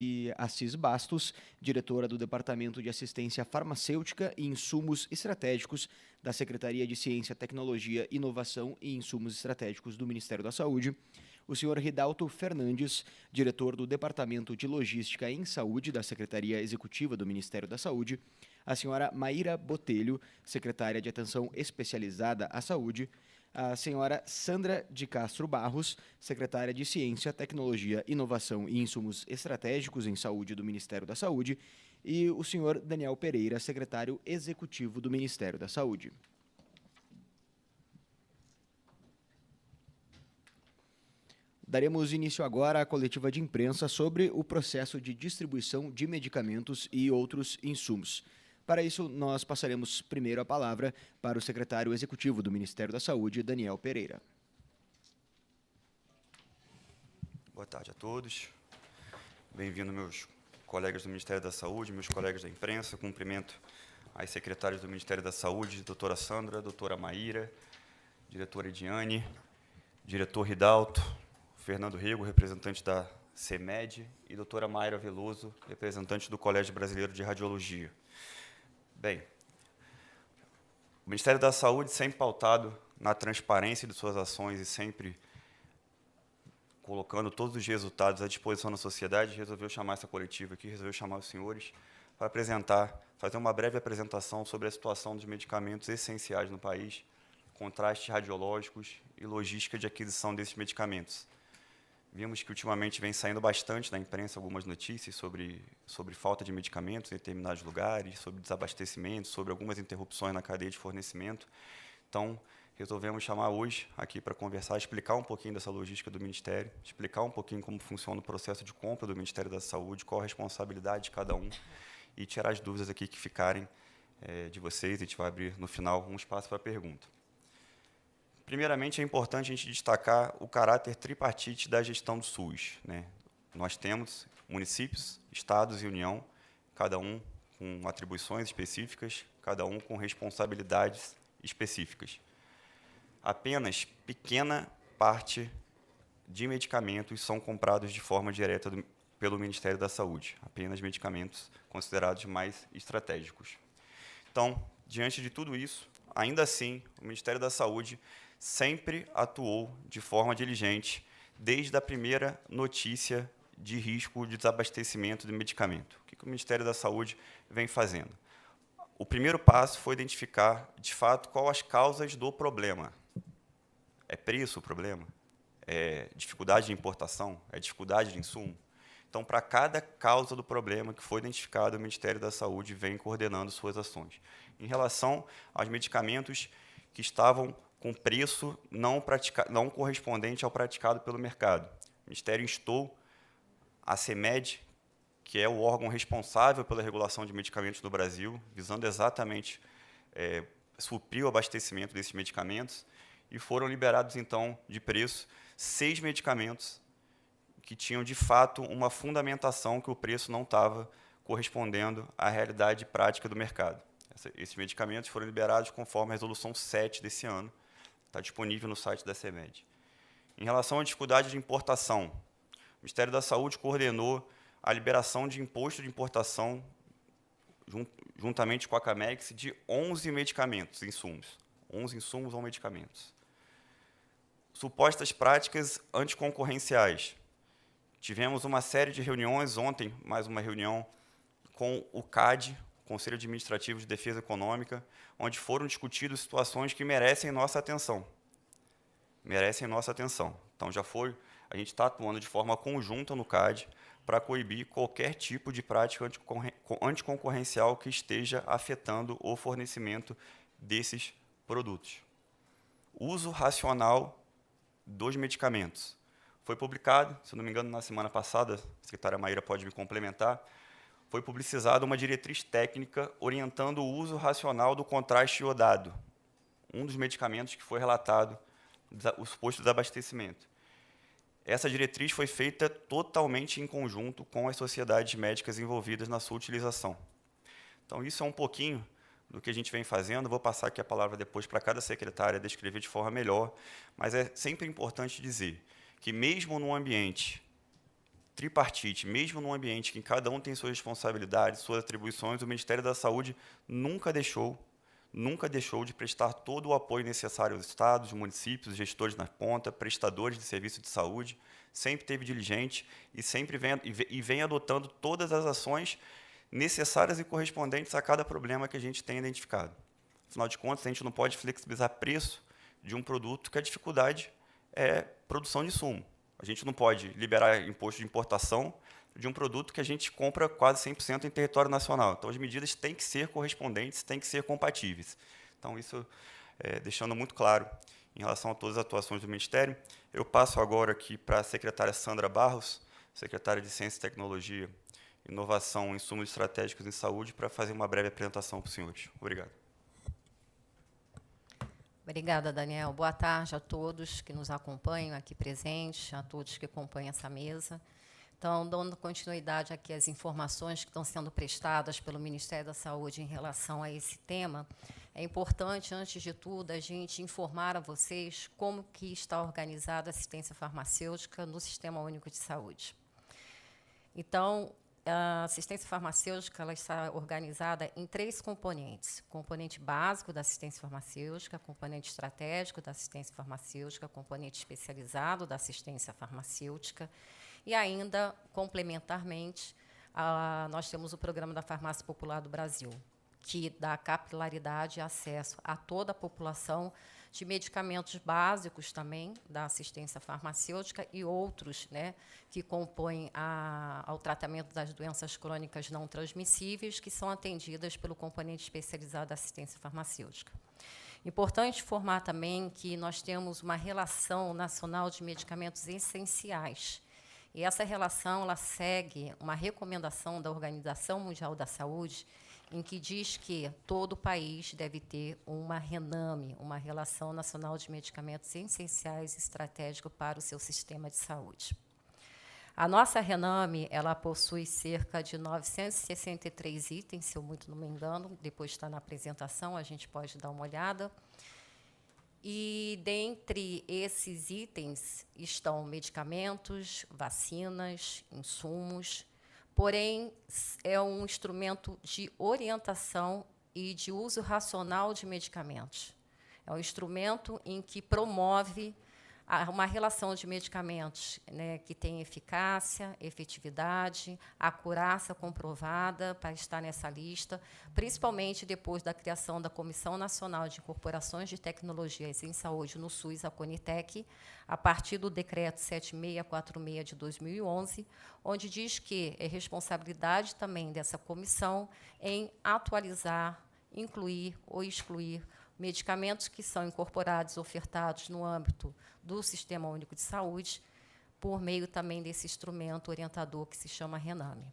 e Assis Bastos, diretora do Departamento de Assistência Farmacêutica e Insumos Estratégicos da Secretaria de Ciência, Tecnologia, Inovação e Insumos Estratégicos do Ministério da Saúde, o senhor Ridalto Fernandes, diretor do Departamento de Logística em Saúde da Secretaria Executiva do Ministério da Saúde, a senhora Maíra Botelho, secretária de Atenção Especializada à Saúde, a senhora Sandra de Castro Barros, secretária de Ciência, Tecnologia, Inovação e Insumos Estratégicos em Saúde do Ministério da Saúde, e o senhor Daniel Pereira, secretário executivo do Ministério da Saúde. Daremos início agora à coletiva de imprensa sobre o processo de distribuição de medicamentos e outros insumos. Para isso, nós passaremos primeiro a palavra para o secretário executivo do Ministério da Saúde, Daniel Pereira. Boa tarde a todos. Bem-vindo, meus colegas do Ministério da Saúde, meus colegas da imprensa. Cumprimento as secretárias do Ministério da Saúde, doutora Sandra, doutora Maíra, diretora Ediane, diretor Ridalto, Fernando Rego, representante da CEMED, e doutora Mayra Veloso, representante do Colégio Brasileiro de Radiologia. Bem, o Ministério da Saúde, sempre pautado na transparência de suas ações e sempre colocando todos os resultados à disposição da sociedade, resolveu chamar essa coletiva aqui, resolveu chamar os senhores para fazer uma breve apresentação sobre a situação dos medicamentos essenciais no país, contrastes radiológicos e logística de aquisição desses medicamentos. Vimos que ultimamente vem saindo bastante na imprensa algumas notícias sobre falta de medicamentos em determinados lugares, sobre desabastecimento, sobre algumas interrupções na cadeia de fornecimento. Então, resolvemos chamar hoje aqui para conversar, explicar um pouquinho dessa logística do Ministério, explicar um pouquinho como funciona o processo de compra do Ministério da Saúde, qual a responsabilidade de cada um, e tirar as dúvidas aqui que ficarem de vocês. A gente vai abrir, no final, um espaço para pergunta. Primeiramente, é importante a gente destacar o caráter tripartite da gestão do SUS, né? Nós temos municípios, estados e União, cada um com atribuições específicas, cada um com responsabilidades específicas. Apenas pequena parte de medicamentos são comprados de forma direta pelo Ministério da Saúde, apenas medicamentos considerados mais estratégicos. Então, diante de tudo isso, ainda assim, o Ministério da Saúde sempre atuou de forma diligente desde a primeira notícia de risco de desabastecimento de medicamento. O que o Ministério da Saúde vem fazendo? O primeiro passo foi identificar, de fato, quais as causas do problema. É preço o problema? É dificuldade de importação? É dificuldade de insumo? Então, para cada causa do problema que foi identificado, o Ministério da Saúde vem coordenando suas ações. Em relação aos medicamentos que estavam com preço não correspondente ao praticado pelo mercado, o Ministério instou a CEMED, que é o órgão responsável pela regulação de medicamentos no Brasil, visando exatamente suprir o abastecimento desses medicamentos, e foram liberados, então, de preço, 6 medicamentos que tinham, de fato, uma fundamentação que o preço não estava correspondendo à realidade prática do mercado. Esses medicamentos foram liberados conforme a Resolução 7 desse ano, está disponível no site da CEMED. Em relação à dificuldade de importação, o Ministério da Saúde coordenou a liberação de imposto de importação, juntamente com a Camex, de 11 medicamentos, insumos. 11 insumos ou medicamentos. Supostas práticas anticoncorrenciais. Tivemos uma série de reuniões, ontem, mais uma reunião com o CAD, Conselho Administrativo de Defesa Econômica, onde foram discutidas situações que merecem nossa atenção. Merecem nossa atenção. Então, a gente está atuando de forma conjunta no CAD para coibir qualquer tipo de prática anticoncorrencial que esteja afetando o fornecimento desses produtos. Uso racional dos medicamentos. Foi publicado, se não me engano, na semana passada, a secretária Maíra pode me complementar, foi publicizada uma diretriz técnica orientando o uso racional do contraste iodado, um dos medicamentos que foi relatado, o suposto desabastecimento. Essa diretriz foi feita totalmente em conjunto com as sociedades médicas envolvidas na sua utilização. Então, isso é um pouquinho do que a gente vem fazendo. Vou passar aqui a palavra depois para cada secretária descrever de forma melhor, mas é sempre importante dizer que, mesmo num ambiente tripartite, mesmo num ambiente que cada um tem suas responsabilidades, suas atribuições, o Ministério da Saúde nunca deixou de prestar todo o apoio necessário aos estados, municípios, gestores na ponta, prestadores de serviço de saúde, sempre esteve diligente e sempre vem adotando todas as ações necessárias e correspondentes a cada problema que a gente tem identificado. Afinal de contas, a gente não pode flexibilizar preço de um produto que a dificuldade é produção de insumo. A gente não pode liberar imposto de importação de um produto que a gente compra quase 100% em território nacional. Então, as medidas têm que ser correspondentes, têm que ser compatíveis. Então, isso deixando muito claro em relação a todas as atuações do Ministério. Eu passo agora aqui para a secretária Sandra Barros, secretária de Ciência e Tecnologia, Inovação e Insumos Estratégicos em Saúde, para fazer uma breve apresentação para os senhores. Obrigado. Obrigada, Daniel. Boa tarde a todos que nos acompanham aqui presentes, a todos que acompanham essa mesa. Então, dando continuidade aqui às informações que estão sendo prestadas pelo Ministério da Saúde em relação a esse tema, é importante, antes de tudo, a gente informar a vocês como que está organizada a assistência farmacêutica no Sistema Único de Saúde. Então, a assistência farmacêutica ela está organizada em 3 componentes: componente básico da assistência farmacêutica, componente estratégico da assistência farmacêutica, componente especializado da assistência farmacêutica e ainda, complementarmente, nós temos o Programa da Farmácia Popular do Brasil, que dá capilaridade e acesso a toda a população de medicamentos básicos também da assistência farmacêutica e outros, né, que compõem ao tratamento das doenças crônicas não transmissíveis, que são atendidas pelo componente especializado da assistência farmacêutica. Importante informar também que nós temos uma relação nacional de medicamentos essenciais. E essa relação ela segue uma recomendação da Organização Mundial da Saúde, em que diz que todo o país deve ter uma RENAME, uma Relação Nacional de Medicamentos Essenciais e Estratégico para o seu sistema de saúde. A nossa RENAME ela possui cerca de 963 itens, se eu muito não me engano, depois está na apresentação, a gente pode dar uma olhada. E, dentre esses itens, estão medicamentos, vacinas, insumos. Porém, é um instrumento de orientação e de uso racional de medicamentos. É um instrumento em que promove uma relação de medicamentos, né, que tem eficácia, efetividade, acurácia comprovada para estar nessa lista, principalmente depois da criação da Comissão Nacional de Incorporações de Tecnologias em Saúde no SUS, a CONITEC, a partir do Decreto 7646 de 2011, onde diz que é responsabilidade também dessa comissão em atualizar, incluir ou excluir medicamentos que são incorporados, ofertados no âmbito do Sistema Único de Saúde, por meio também desse instrumento orientador que se chama RENAME.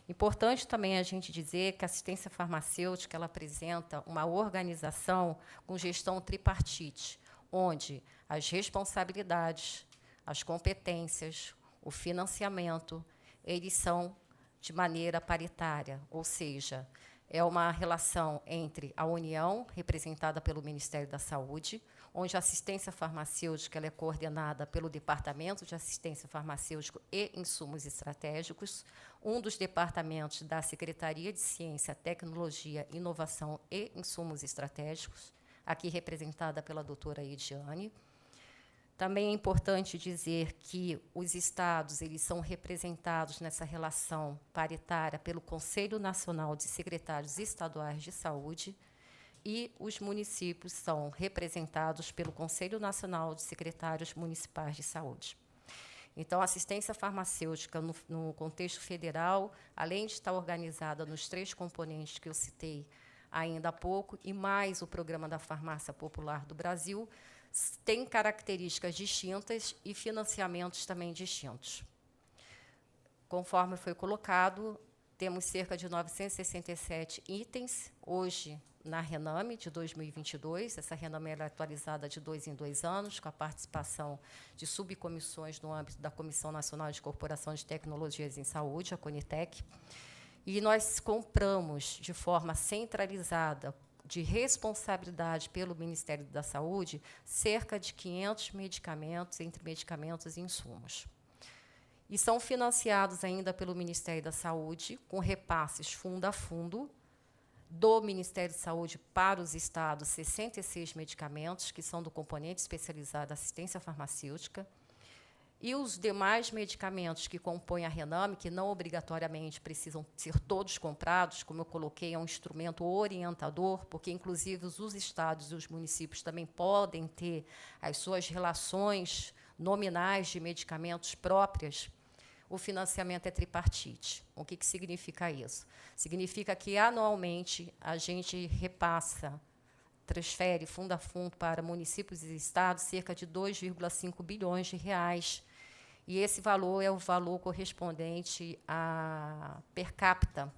Importante também a gente dizer que a assistência farmacêutica ela apresenta uma organização com gestão tripartite, onde as responsabilidades, as competências, o financiamento, eles são de maneira paritária, ou seja, é uma relação entre a União, representada pelo Ministério da Saúde, onde a assistência farmacêutica ela é coordenada pelo Departamento de Assistência Farmacêutica e Insumos Estratégicos, um dos departamentos da Secretaria de Ciência, Tecnologia, Inovação e Insumos Estratégicos, aqui representada pela doutora Ediane. Também é importante dizer que os estados eles são representados nessa relação paritária pelo Conselho Nacional de Secretários Estaduais de Saúde e os municípios são representados pelo Conselho Nacional de Secretários Municipais de Saúde. Então, a assistência farmacêutica no contexto federal, além de estar organizada nos 3 componentes que eu citei ainda há pouco, e mais o Programa da Farmácia Popular do Brasil, tem características distintas e financiamentos também distintos. Conforme foi colocado, temos cerca de 967 itens, hoje, na RENAME de 2022. Essa RENAME é atualizada de 2 em 2 anos, com a participação de subcomissões no âmbito da Comissão Nacional de Incorporação de Tecnologias em Saúde, a CONITEC. E nós compramos de forma centralizada, de responsabilidade pelo Ministério da Saúde, cerca de 500 medicamentos, entre medicamentos e insumos. e são financiados ainda pelo Ministério da Saúde, com repasses fundo a fundo, do Ministério da Saúde para os estados, 66 medicamentos, que são do componente especializado da assistência farmacêutica, e os demais medicamentos que compõem a Rename, que não obrigatoriamente precisam ser todos comprados, como eu coloquei, é um instrumento orientador, porque, inclusive, os estados e os municípios também podem ter as suas relações nominais de medicamentos próprias. O financiamento é tripartite. O que significa isso? Significa que, anualmente, a gente repassa, transfere fundo a fundo para municípios e estados cerca de 2,5 bilhões de reais. E esse valor é o valor correspondente a per capita,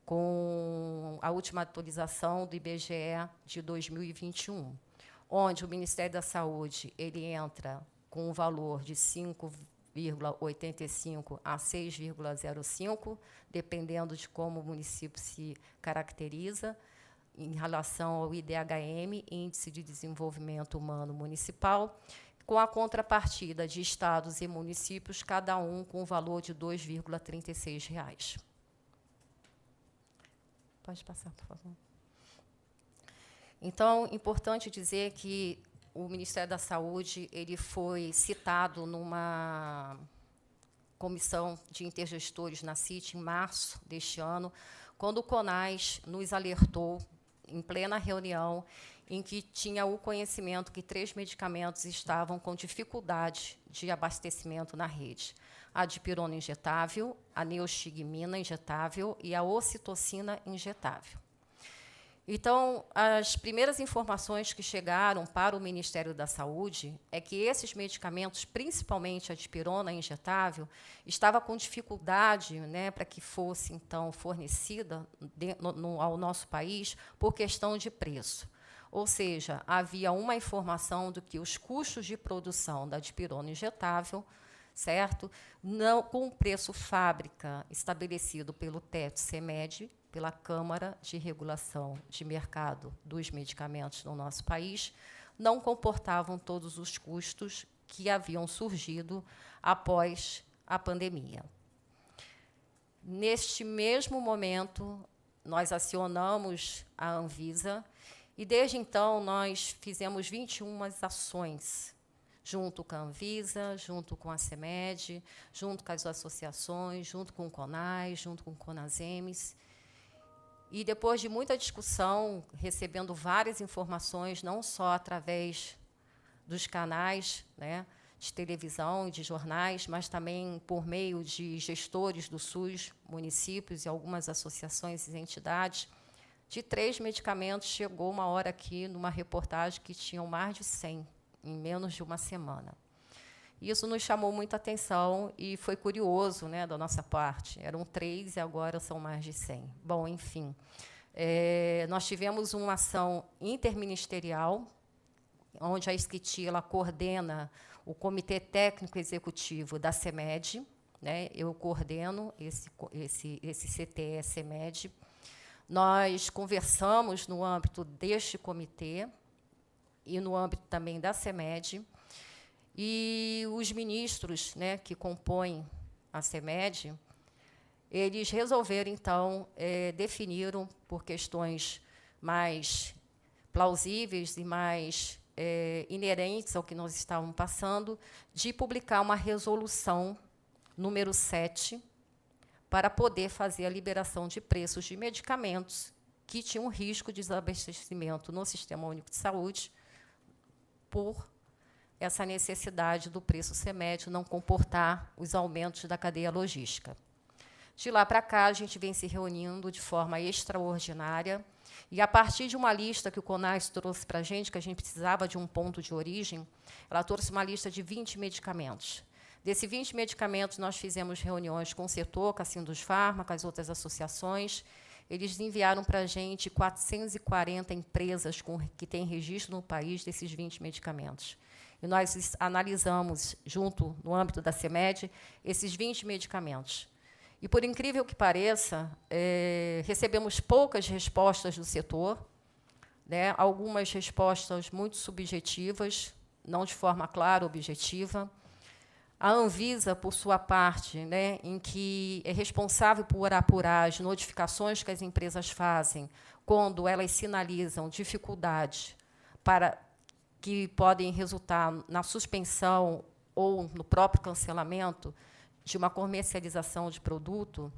com a última atualização do IBGE de 2021, onde o Ministério da Saúde ele entra com um valor de 5,85 a 6,05, dependendo de como o município se caracteriza, em relação ao IDHM, Índice de Desenvolvimento Humano Municipal, com a contrapartida de estados e municípios, cada um com o valor de R$ 2,36. Pode passar, por favor. Então, importante dizer que o Ministério da Saúde ele foi citado numa comissão de intergestores na CIT em março deste ano, quando o CONAS nos alertou, em plena reunião, em que tinha o conhecimento que 3 medicamentos estavam com dificuldade de abastecimento na rede. A dipirona injetável, a neostigmina injetável e a ocitocina injetável. Então, as primeiras informações que chegaram para o Ministério da Saúde é que esses medicamentos, principalmente a dipirona injetável, estava com dificuldade, né, para que fosse, então, fornecida ao nosso país por questão de preço. Ou seja, havia uma informação de que os custos de produção da dipirona injetável, certo, não, com o preço fábrica estabelecido pelo TET-CMED, pela Câmara de Regulação de Mercado dos Medicamentos no nosso país, não comportavam todos os custos que haviam surgido após a pandemia. Neste mesmo momento, nós acionamos a Anvisa e, desde então, nós fizemos 21 ações, junto com a Anvisa, junto com a CEMED, junto com as associações, junto com o CONAS, junto com o CONASEMES. E, depois de muita discussão, recebendo várias informações, não só através dos canais, né, de televisão e de jornais, mas também por meio de gestores do SUS, municípios e algumas associações e entidades, de 3 medicamentos, chegou uma hora aqui, numa reportagem, que tinham mais de 100, em menos de uma semana. Isso nos chamou muita atenção e foi curioso, né, da nossa parte. Eram 3 e agora são mais de 100. Bom, enfim, nós tivemos uma ação interministerial, onde a SCTI ela coordena o Comitê Técnico Executivo da CEMED, né, eu coordeno esse CTE-CEMED. Nós conversamos no âmbito deste comitê e no âmbito também da CEMED, e os ministros, né, que compõem a CEMED, eles resolveram, então, definiram, por questões mais plausíveis e mais inerentes ao que nós estávamos passando, de publicar uma resolução número 7, para poder fazer a liberação de preços de medicamentos que tinham risco de desabastecimento no Sistema Único de Saúde, por essa necessidade do preço CEMED não comportar os aumentos da cadeia logística. De lá para cá, a gente vem se reunindo de forma extraordinária, e, a partir de uma lista que o CONAS trouxe para a gente, que a gente precisava de um ponto de origem, ela trouxe uma lista de 20 medicamentos. Desses 20 medicamentos, nós fizemos reuniões com o setor, com a Sindusfarma, com as outras associações. Eles enviaram para a gente 440 empresas que têm registro no país desses 20 medicamentos. E nós analisamos, junto, no âmbito da CEMED, esses 20 medicamentos. E, por incrível que pareça, recebemos poucas respostas do setor, né, algumas respostas muito subjetivas, não de forma clara, objetiva. A Anvisa, por sua parte, né, em que é responsável por apurar as notificações que as empresas fazem quando elas sinalizam dificuldades que podem resultar na suspensão ou no próprio cancelamento de uma comercialização de produto,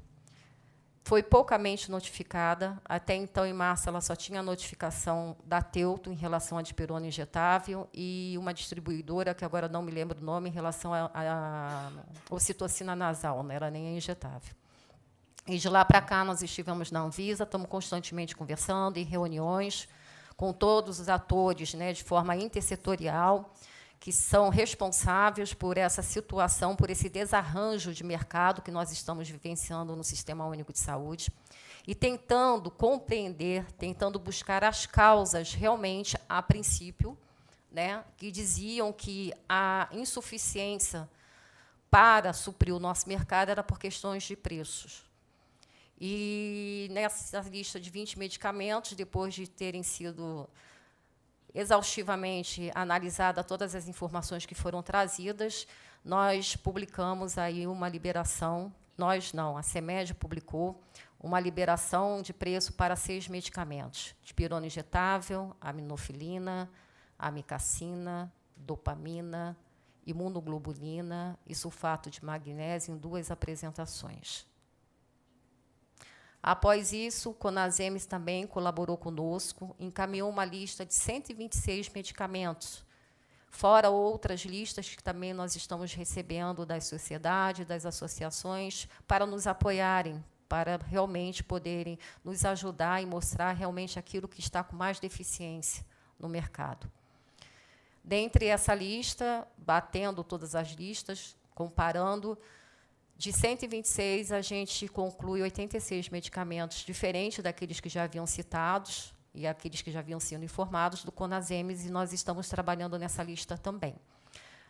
foi poucamente notificada. Até então, em março, ela só tinha a notificação da Teuto em relação à dipirona injetável e uma distribuidora, que agora não me lembro o nome, em relação à ocitocina nasal, não era nem a injetável. E, de lá para cá, nós estivemos na Anvisa, estamos constantemente conversando, em reuniões com todos os atores, né, de forma intersetorial, que são responsáveis por essa situação, por esse desarranjo de mercado que nós estamos vivenciando no Sistema Único de Saúde, e tentando compreender, tentando buscar as causas realmente, a princípio, né, que diziam que a insuficiência para suprir o nosso mercado era por questões de preços. E, nessa lista de 20 medicamentos, depois de terem sido exaustivamente analisada todas as informações que foram trazidas, nós publicamos aí uma liberação, nós não, a CEMED publicou uma liberação de preço para 6 medicamentos: dipirona injetável, aminofilina, amicacina, dopamina, imunoglobulina e sulfato de magnésio em 2 apresentações. Após isso, o CONASEMES também colaborou conosco, encaminhou uma lista de 126 medicamentos, fora outras listas que também nós estamos recebendo das sociedades, das associações, para nos apoiarem, para realmente poderem nos ajudar e mostrar realmente aquilo que está com mais deficiência no mercado. Dentre essa lista, batendo todas as listas, comparando, de 126, a gente conclui 86 medicamentos diferentes daqueles que já haviam citados e aqueles que já haviam sido informados do CONASEMES, e nós estamos trabalhando nessa lista também.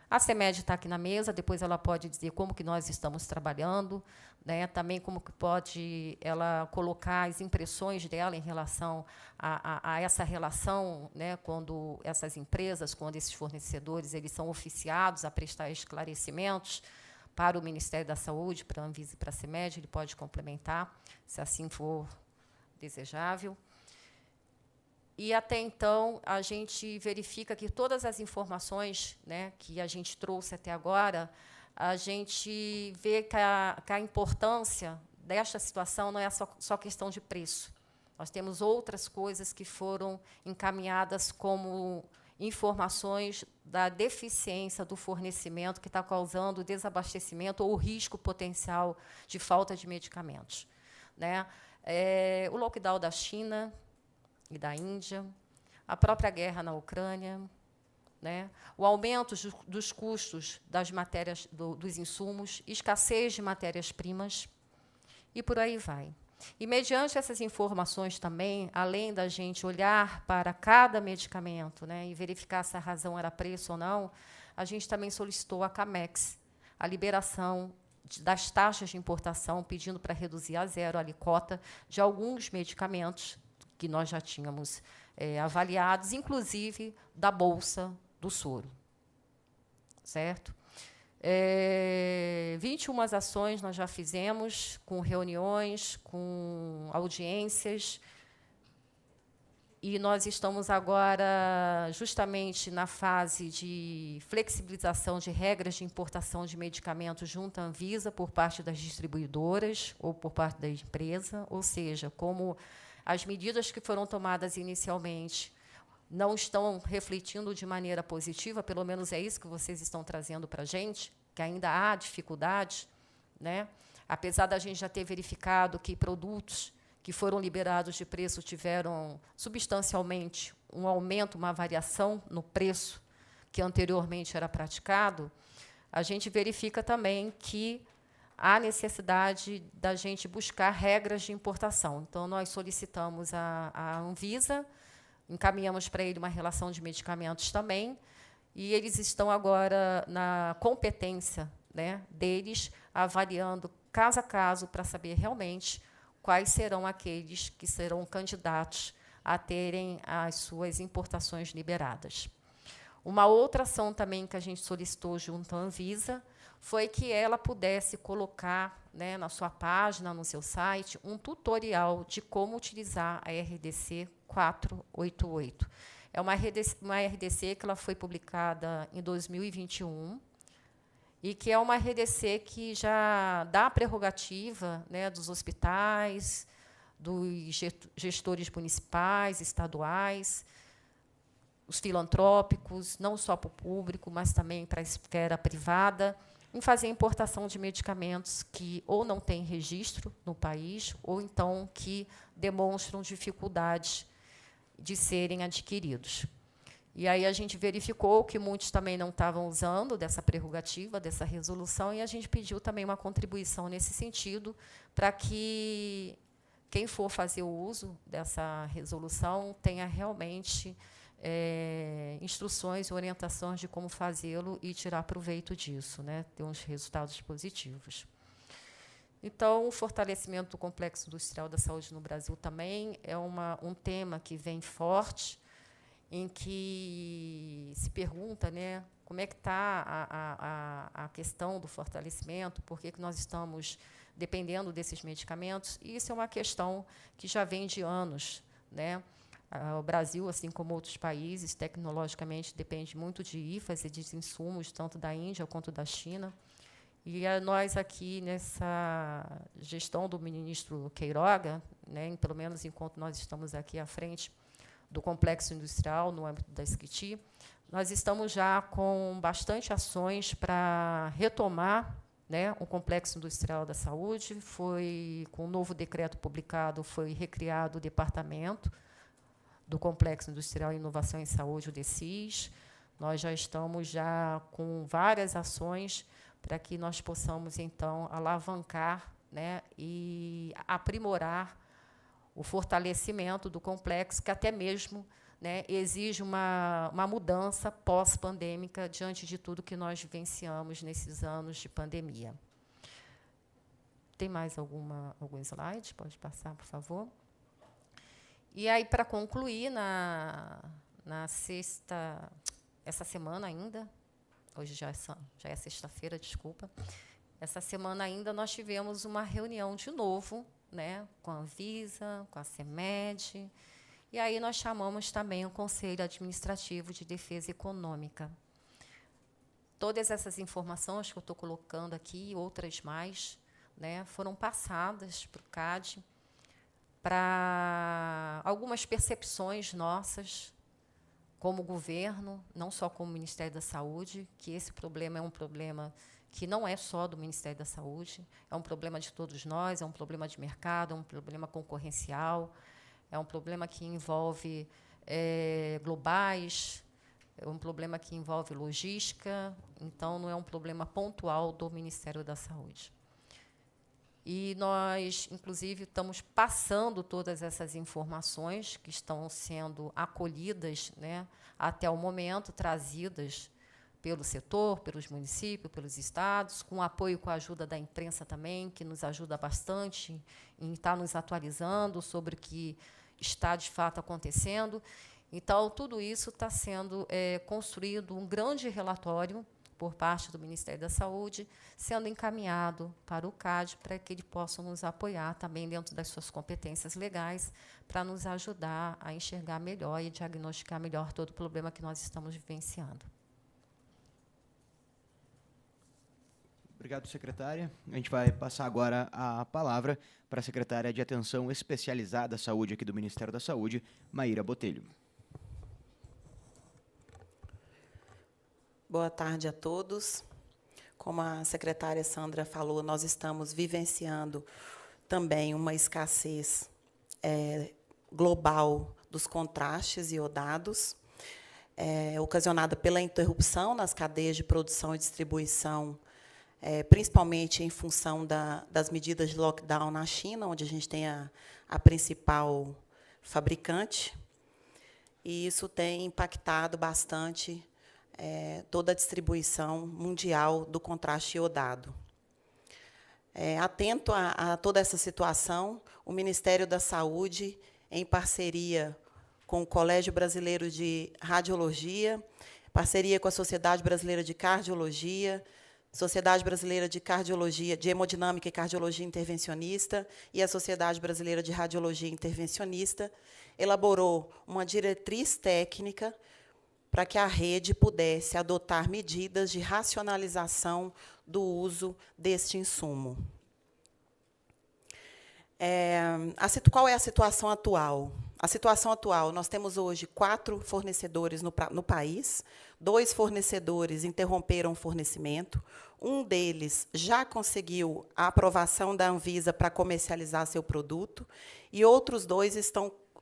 A CEMED está aqui na mesa, depois ela pode dizer como que nós estamos trabalhando, né, também como que pode ela colocar as impressões dela em relação a essa relação, né, quando essas empresas, quando esses fornecedores eles são oficiados a prestar esclarecimentos para o Ministério da Saúde, para a Anvisa e para a CEMED, ele pode complementar, se assim for desejável. E, até então, a gente verifica que todas as informações, né, que a gente trouxe até agora, a gente vê que a importância desta situação não é só questão de preço. Nós temos outras coisas que foram encaminhadas como informações da deficiência do fornecimento que está causando desabastecimento ou risco potencial de falta de medicamentos, né? O lockdown da China e da Índia, a própria guerra na Ucrânia, né? O aumento dos custos das matérias, dos insumos, escassez de matérias-primas, e por aí vai. E, mediante essas informações também, além da gente olhar para cada medicamento, né, e verificar se a razão era preço ou não, a gente também solicitou à CAMEX a liberação das taxas de importação, pedindo para reduzir a zero a alíquota de alguns medicamentos que nós já tínhamos avaliados, inclusive da Bolsa do Soro. Certo? 21 ações nós já fizemos, com reuniões, com audiências, e nós estamos agora justamente na fase de flexibilização de regras de importação de medicamentos junto à Anvisa por parte das distribuidoras ou por parte da empresa, ou seja, como as medidas que foram tomadas inicialmente não estão refletindo de maneira positiva, pelo menos é isso que vocês estão trazendo para a gente, que ainda há dificuldade, né? Apesar da gente já ter verificado que produtos que foram liberados de preço tiveram substancialmente um aumento, uma variação no preço que anteriormente era praticado, a gente verifica também que há necessidade da gente buscar regras de importação. Então, nós solicitamos à Anvisa, encaminhamos para ele uma relação de medicamentos também, e eles estão agora na competência, né, deles, avaliando caso a caso para saber realmente quais serão aqueles que serão candidatos a terem as suas importações liberadas. Uma outra ação também que a gente solicitou junto à Anvisa foi que ela pudesse colocar, né, na sua página, no seu site, um tutorial de como utilizar a RDC 488. É uma RDC que ela foi publicada em 2021 e que é uma RDC que já dá a prerrogativa, né, dos hospitais, dos gestores municipais, estaduais, os filantrópicos, não só para o público, mas também para a esfera privada, em fazer a importação de medicamentos que ou não têm registro no país, ou então que demonstram dificuldades de serem adquiridos. E aí a gente verificou que muitos também não estavam usando dessa prerrogativa, dessa resolução, e a gente pediu também uma contribuição nesse sentido, para que quem for fazer o uso dessa resolução tenha realmente instruções e orientações de como fazê-lo e tirar proveito disso, né? Ter uns resultados positivos. Então, o fortalecimento do complexo industrial da saúde no Brasil também é um tema que vem forte, em que se pergunta, né, como é que está a questão do fortalecimento, por que nós estamos dependendo desses medicamentos, e isso é uma questão que já vem de anos, né? O Brasil, assim como outros países, tecnologicamente depende muito de IFAs e de insumos, tanto da Índia quanto da China. E nós aqui, nessa gestão do ministro Queiroga, né, pelo menos enquanto nós estamos aqui à frente do complexo industrial, no âmbito da SCTI, nós estamos já com bastante ações para retomar, né, o complexo industrial da saúde. Com o novo decreto publicado, foi recriado o departamento do Complexo Industrial e Inovação em Saúde, o DECIS. Nós já estamos com várias ações para que nós possamos, então, alavancar, né, e aprimorar o fortalecimento do complexo, que até mesmo, né, exige uma mudança pós-pandêmica diante de tudo que nós vivenciamos nesses anos de pandemia. Tem mais algum slide? Pode passar, por favor. E aí, para concluir, essa semana ainda, hoje já é sexta-feira, desculpa, essa semana ainda nós tivemos uma reunião de novo, né, com a Anvisa, com a CEMED, e aí nós chamamos também o Conselho Administrativo de Defesa Econômica. Todas essas informações que eu estou colocando aqui, e outras mais, né, foram passadas para o CAD, para algumas percepções nossas, como governo, não só como Ministério da Saúde, que esse problema é um problema que não é só do Ministério da Saúde, é um problema de todos nós, é um problema de mercado, é um problema concorrencial, é um problema que envolve globais, é um problema que envolve logística, então não é um problema pontual do Ministério da Saúde. E nós, inclusive, estamos passando todas essas informações que estão sendo acolhidas, né, até o momento, trazidas pelo setor, pelos municípios, pelos estados, com apoio, com a ajuda da imprensa também, que nos ajuda bastante em estar nos atualizando sobre o que está, de fato, acontecendo. Então, tudo isso está sendo construído um grande relatório por parte do Ministério da Saúde, sendo encaminhado para o CAD, para que ele possa nos apoiar também dentro das suas competências legais, para nos ajudar a enxergar melhor e diagnosticar melhor todo o problema que nós estamos vivenciando. Obrigado, secretária. A gente vai passar agora a palavra para a secretária de Atenção Especializada à Saúde aqui do Ministério da Saúde, Maíra Botelho. Boa tarde a todos. Como a secretária Sandra falou, nós estamos vivenciando também uma escassez global dos contrastes iodados, ocasionada pela interrupção nas cadeias de produção e distribuição, principalmente em função das medidas de lockdown na China, onde a gente tem a principal fabricante, e isso tem impactado bastante toda a distribuição mundial do contraste iodado. Atento a toda essa situação, o Ministério da Saúde, em parceria com o Colégio Brasileiro de Radiologia, parceria com a Sociedade Brasileira de Cardiologia, Sociedade Brasileira de Cardiologia, de Hemodinâmica e Cardiologia Intervencionista e a Sociedade Brasileira de Radiologia Intervencionista elaborou uma diretriz técnica para que a rede pudesse adotar medidas de racionalização do uso deste insumo. Qual é a situação atual? A situação atual, nós temos hoje 4 fornecedores no país, 2 fornecedores interromperam o fornecimento, um deles já conseguiu a aprovação da Anvisa para comercializar seu produto, e outros 2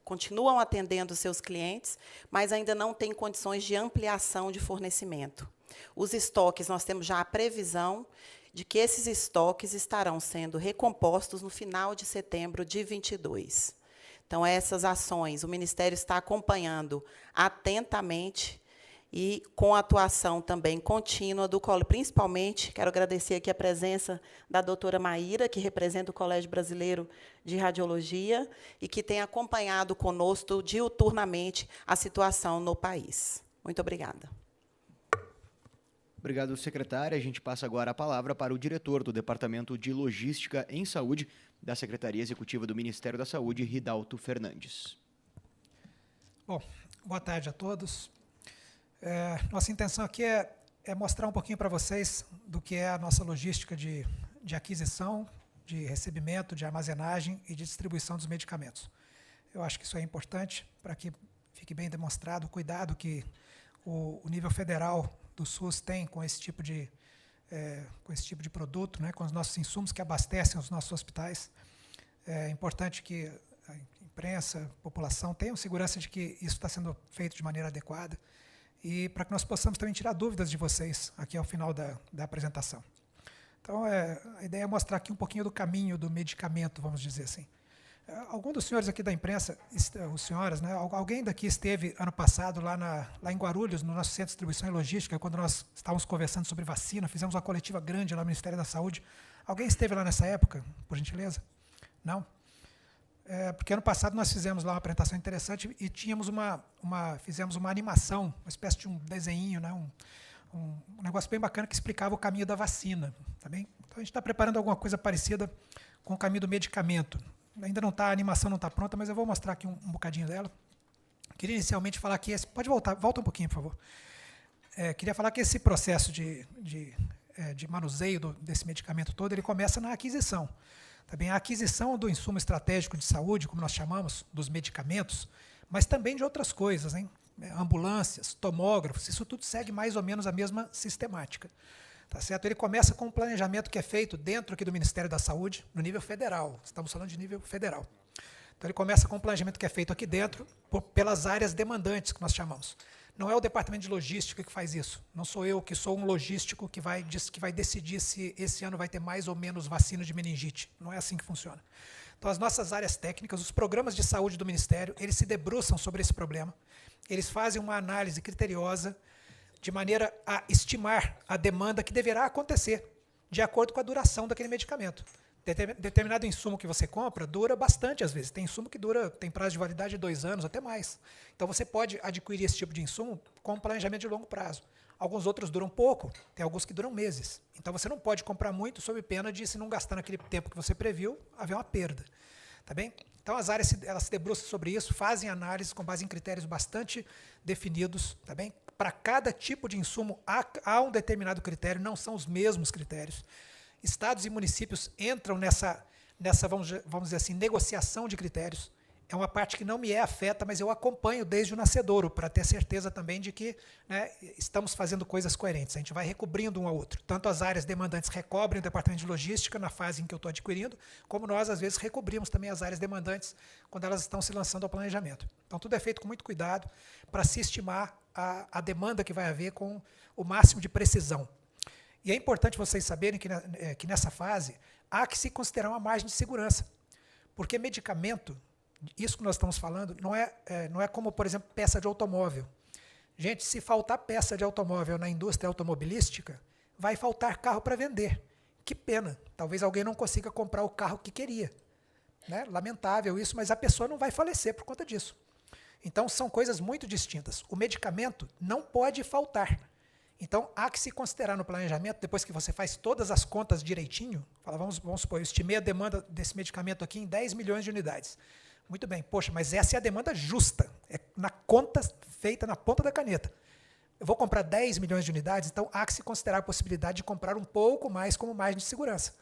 continuam atendendo seus clientes, mas ainda não têm condições de ampliação de fornecimento. Os estoques, nós temos já a previsão de que esses estoques estarão sendo recompostos no final de setembro de 2022. Então, essas ações, o Ministério está acompanhando atentamente e com atuação também contínua do Colégio. Principalmente, quero agradecer aqui a presença da doutora Maíra, que representa o Colégio Brasileiro de Radiologia e que tem acompanhado conosco diuturnamente a situação no país. Muito obrigada. Obrigado, secretária. A gente passa agora a palavra para o diretor do Departamento de Logística em Saúde da Secretaria Executiva do Ministério da Saúde, Ridalto Fernandes. Bom, boa tarde a todos. Nossa intenção aqui é mostrar um pouquinho para vocês do que é a nossa logística de aquisição, de recebimento, de armazenagem e de distribuição dos medicamentos. Eu acho que isso é importante para que fique bem demonstrado o cuidado que o nível federal do SUS tem com esse tipo de produto, né, com os nossos insumos que abastecem os nossos hospitais. É importante que a imprensa, a população tenham segurança de que isso está sendo feito de maneira adequada e para que nós possamos também tirar dúvidas de vocês aqui ao final da apresentação. Então, a ideia é mostrar aqui um pouquinho do caminho do medicamento, vamos dizer assim. Algum dos senhores aqui da imprensa, os senhoras, né, alguém daqui esteve ano passado lá em Guarulhos, no nosso Centro de Distribuição e Logística, quando nós estávamos conversando sobre vacina, fizemos uma coletiva grande lá no Ministério da Saúde. Alguém esteve lá nessa época, por gentileza? Não? Porque ano passado nós fizemos lá uma apresentação interessante e tínhamos fizemos uma animação, uma espécie de um desenho, né, um negócio bem bacana que explicava o caminho da vacina. Tá bem? Então, a gente está preparando alguma coisa parecida com o caminho do medicamento. Ainda não está, a animação não está pronta, mas eu vou mostrar aqui um bocadinho dela. Queria inicialmente falar que pode volta um pouquinho, por favor. Queria falar que esse processo de manuseio desse medicamento todo, ele começa na aquisição. Também a aquisição do insumo estratégico de saúde, como nós chamamos, dos medicamentos, mas também de outras coisas, hein? Ambulâncias, tomógrafos, isso tudo segue mais ou menos a mesma sistemática. Tá certo? Ele começa com um planejamento que é feito dentro aqui do Ministério da Saúde, no nível federal. Estamos falando de nível federal. Então, ele começa com um planejamento que é feito aqui dentro, pelas áreas demandantes, que nós chamamos. Não é o departamento de logística que faz isso. Não sou eu que sou um logístico que vai decidir se esse ano vai ter mais ou menos vacina de meningite. Não é assim que funciona. Então, as nossas áreas técnicas, os programas de saúde do Ministério, eles se debruçam sobre esse problema. Eles fazem uma análise criteriosa de maneira a estimar a demanda que deverá acontecer, de acordo com a duração daquele medicamento. Determinado insumo que você compra dura bastante, às vezes. Tem insumo que tem prazo de validade de 2 anos, até mais. Então, você pode adquirir esse tipo de insumo com um planejamento de longo prazo. Alguns outros duram pouco, tem alguns que duram meses. Então, você não pode comprar muito sob pena de, se não gastar naquele tempo que você previu, haver uma perda. Tá bem? Então, as áreas elas se debruçam sobre isso, fazem análise com base em critérios bastante definidos. Tá bem? Para cada tipo de insumo, há um determinado critério, não são os mesmos critérios. Estados e municípios entram nessa vamos dizer assim, negociação de critérios. É uma parte que não me afeta, mas eu acompanho desde o nascedouro, para ter certeza também de que, né, estamos fazendo coisas coerentes. A gente vai recobrindo um ao outro. Tanto as áreas demandantes recobrem o departamento de logística na fase em que eu estou adquirindo, como nós, às vezes, recobrimos também as áreas demandantes quando elas estão se lançando ao planejamento. Então, tudo é feito com muito cuidado para se estimar a demanda que vai haver com o máximo de precisão. E é importante vocês saberem que nessa fase há que se considerar uma margem de segurança, porque medicamento, isso que nós estamos falando, não é como, por exemplo, peça de automóvel. Gente, se faltar peça de automóvel na indústria automobilística, vai faltar carro para vender. Que pena, talvez alguém não consiga comprar o carro que queria. Né? Lamentável isso, mas a pessoa não vai falecer por conta disso. Então, são coisas muito distintas. O medicamento não pode faltar. Então, há que se considerar no planejamento, depois que você faz todas as contas direitinho, fala, vamos supor, eu estimei a demanda desse medicamento aqui em 10 milhões de unidades. Muito bem, poxa, mas essa é a demanda justa, é na conta feita na ponta da caneta. Eu vou comprar 10 milhões de unidades, então há que se considerar a possibilidade de comprar um pouco mais como margem de segurança.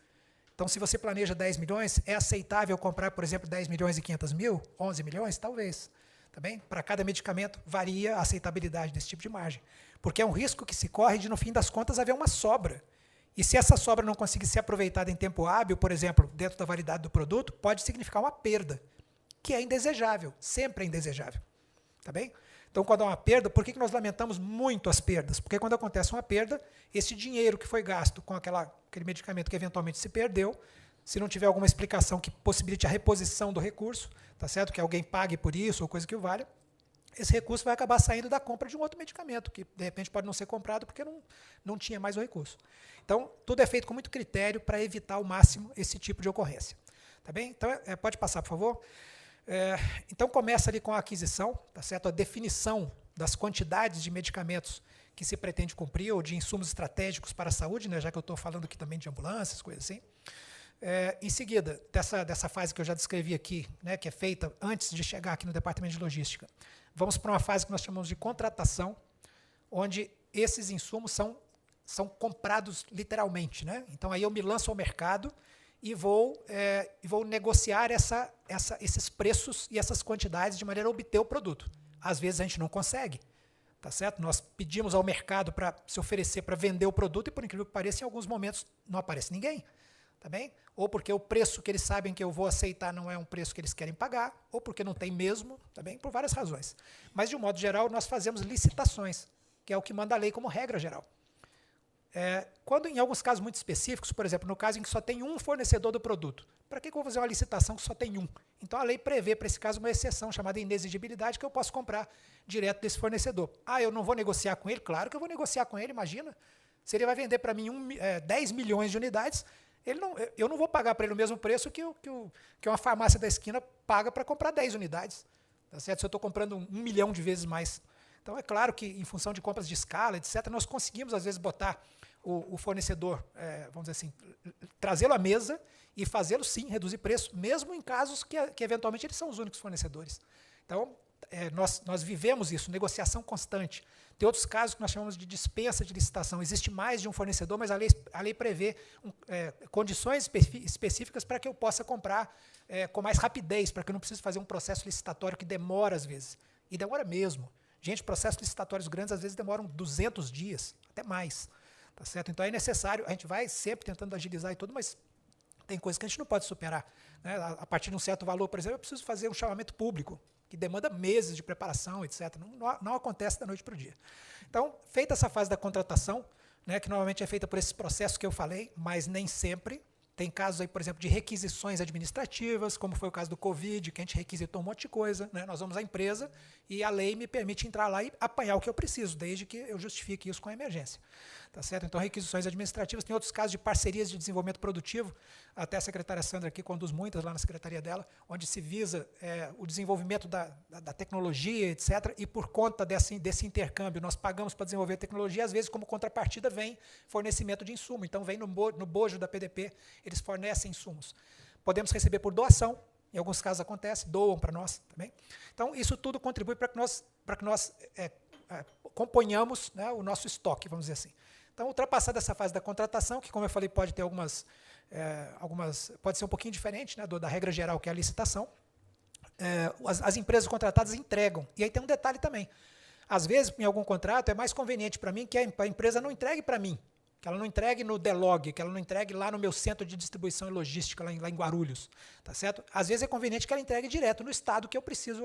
Então, se você planeja 10 milhões, é aceitável comprar, por exemplo, 10 milhões e 500 mil, 11 milhões? Talvez. Tá bem? Para cada medicamento, varia a aceitabilidade desse tipo de margem. Porque é um risco que se corre de, no fim das contas, haver uma sobra. E se essa sobra não conseguir ser aproveitada em tempo hábil, por exemplo, dentro da validade do produto, pode significar uma perda, que é indesejável, sempre é indesejável. Tá bem? Então, quando há uma perda, por que nós lamentamos muito as perdas? Porque quando acontece uma perda, esse dinheiro que foi gasto com aquele medicamento que eventualmente se perdeu, se não tiver alguma explicação que possibilite a reposição do recurso, tá certo? Que alguém pague por isso ou coisa que o valha, esse recurso vai acabar saindo da compra de um outro medicamento, que de repente pode não ser comprado porque não tinha mais o recurso. Então, tudo é feito com muito critério para evitar ao máximo esse tipo de ocorrência. Tá bem? Então, pode passar, por favor. Então, começa ali com a aquisição, tá certo? A definição das quantidades de medicamentos que se pretende cumprir, ou de insumos estratégicos para a saúde, né, já que eu estou falando aqui também de ambulâncias, coisas assim. Em seguida, dessa fase que eu já descrevi aqui, né, que é feita antes de chegar aqui no departamento de logística, vamos para uma fase que nós chamamos de contratação, onde esses insumos são comprados literalmente, né? Então, aí eu me lanço ao mercado e vou negociar esses preços e essas quantidades de maneira a obter o produto. Às vezes a gente não consegue, tá certo? Nós pedimos ao mercado para se oferecer para vender o produto e, por incrível que pareça, em alguns momentos não aparece ninguém, tá bem? Ou porque o preço que eles sabem que eu vou aceitar não é um preço que eles querem pagar, ou porque não tem mesmo, tá bem? Por várias razões. Mas, de um modo geral, nós fazemos licitações, que é o que manda a lei como regra geral. Quando, em alguns casos muito específicos, por exemplo, no caso em que só tem um fornecedor do produto, para que eu vou fazer uma licitação que só tem um? Então, a lei prevê, para esse caso, uma exceção chamada inexigibilidade, que eu posso comprar direto desse fornecedor. Eu não vou negociar com ele? Claro que eu vou negociar com ele, imagina. Se ele vai vender para mim 10 milhões de unidades, eu não vou pagar para ele o mesmo preço que uma farmácia da esquina paga para comprar 10 unidades. Tá certo? Se eu estou comprando 1 milhão de vezes mais. Então, é claro que, em função de compras de escala, etc., nós conseguimos, às vezes, botar o fornecedor, vamos dizer assim, trazê-lo à mesa e fazê-lo, sim, reduzir preço, mesmo em casos que eventualmente, eles são os únicos fornecedores. Então, nós vivemos isso, negociação constante. Tem outros casos que nós chamamos de dispensa de licitação. Existe mais de um fornecedor, mas a lei prevê condições específicas para que eu possa comprar com mais rapidez, para que eu não precise fazer um processo licitatório que demora, às vezes. E demora mesmo. Gente, processos licitatórios grandes, às vezes, demoram 200 dias, até mais. Tá certo? Então, é necessário, a gente vai sempre tentando agilizar e tudo, mas tem coisas que a gente não pode superar. Né? A partir de um certo valor, por exemplo, eu preciso fazer um chamamento público, que demanda meses de preparação, etc. Não acontece da noite para o dia. Então, feita essa fase da contratação, né, que normalmente é feita por esses processos que eu falei, mas nem sempre. Tem casos aí, por exemplo, de requisições administrativas, como foi o caso do Covid, que a gente requisitou um monte de coisa. Né? Nós vamos à empresa e a lei me permite entrar lá e apanhar o que eu preciso, desde que eu justifique isso com a emergência. Tá certo? Então, requisições administrativas. Tem outros casos de parcerias de desenvolvimento produtivo. Até a secretária Sandra aqui conduz muitas lá na secretaria dela, onde se visa o desenvolvimento da tecnologia, etc. E por conta desse intercâmbio, nós pagamos para desenvolver a tecnologia, às vezes, como contrapartida, vem fornecimento de insumo. Então, vem no bojo da PDP, eles fornecem insumos. Podemos receber por doação, em alguns casos acontece, doam para nós também. Então, isso tudo contribui para que nós componhamos, né, o nosso estoque, vamos dizer assim. Então, ultrapassada essa fase da contratação, que, como eu falei, pode ter pode ser um pouquinho diferente, né, da regra geral, que é a licitação, as empresas contratadas entregam. E aí tem um detalhe também. Às vezes, em algum contrato, é mais conveniente para mim que a empresa não entregue para mim, que ela não entregue no Delog, que ela não entregue lá no meu centro de distribuição e logística, lá em Guarulhos. Tá certo? Às vezes é conveniente que ela entregue direto no estado que eu preciso,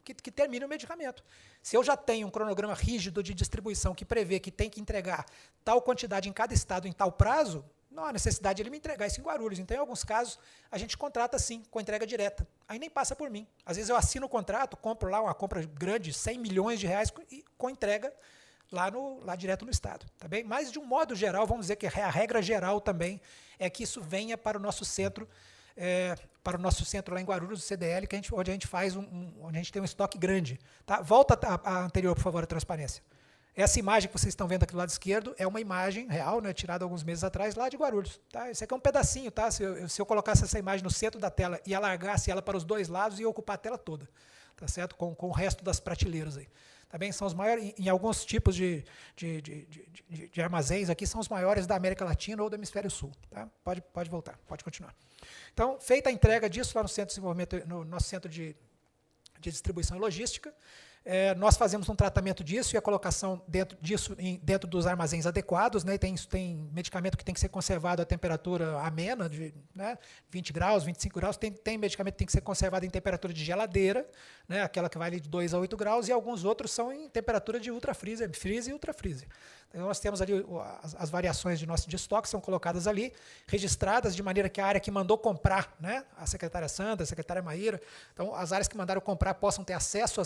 que termine o medicamento. Se eu já tenho um cronograma rígido de distribuição que prevê que tem que entregar tal quantidade em cada estado em tal prazo, não há necessidade de ele me entregar isso em Guarulhos. Então, em alguns casos, a gente contrata, sim, com entrega direta. Aí nem passa por mim. Às vezes eu assino o contrato, compro lá uma compra grande, 100 milhões de reais, com entrega lá direto no Estado. Tá bem? Mas, de um modo geral, vamos dizer que a regra geral também é que isso venha para o nosso centro, lá em Guarulhos, do CDL, onde a gente tem um estoque grande. Tá? Volta a anterior, por favor, a transparência. Essa imagem que vocês estão vendo aqui do lado esquerdo é uma imagem real, né, tirada alguns meses atrás, lá de Guarulhos. Tá? Esse aqui é um pedacinho. Tá? Se eu colocasse essa imagem no centro da tela e alargasse ela para os dois lados, ia ocupar a tela toda, tá certo? Com o resto das prateleiras aí. Tá bem? São os maiores, em alguns tipos de armazéns aqui, são os maiores da América Latina ou do Hemisfério Sul. Tá? Pode voltar, pode continuar. Então, feita a entrega disso lá no centro de desenvolvimento, no nosso centro de distribuição e logística, nós fazemos um tratamento disso e a colocação dentro dos armazéns adequados, né? Tem medicamento que tem que ser conservado a temperatura amena, de 20 graus, 25 graus, tem medicamento que tem que ser conservado em temperatura de geladeira, né? Aquela que vai de 2 a 8 graus, e alguns outros são em temperatura de ultrafreezer, freezer e ultrafreezer. Então, nós temos ali as variações de estoque, são colocadas ali, registradas, de maneira que a área que mandou comprar, né, a secretária Sandra, a secretária Maíra, então as áreas que mandaram comprar possam ter acesso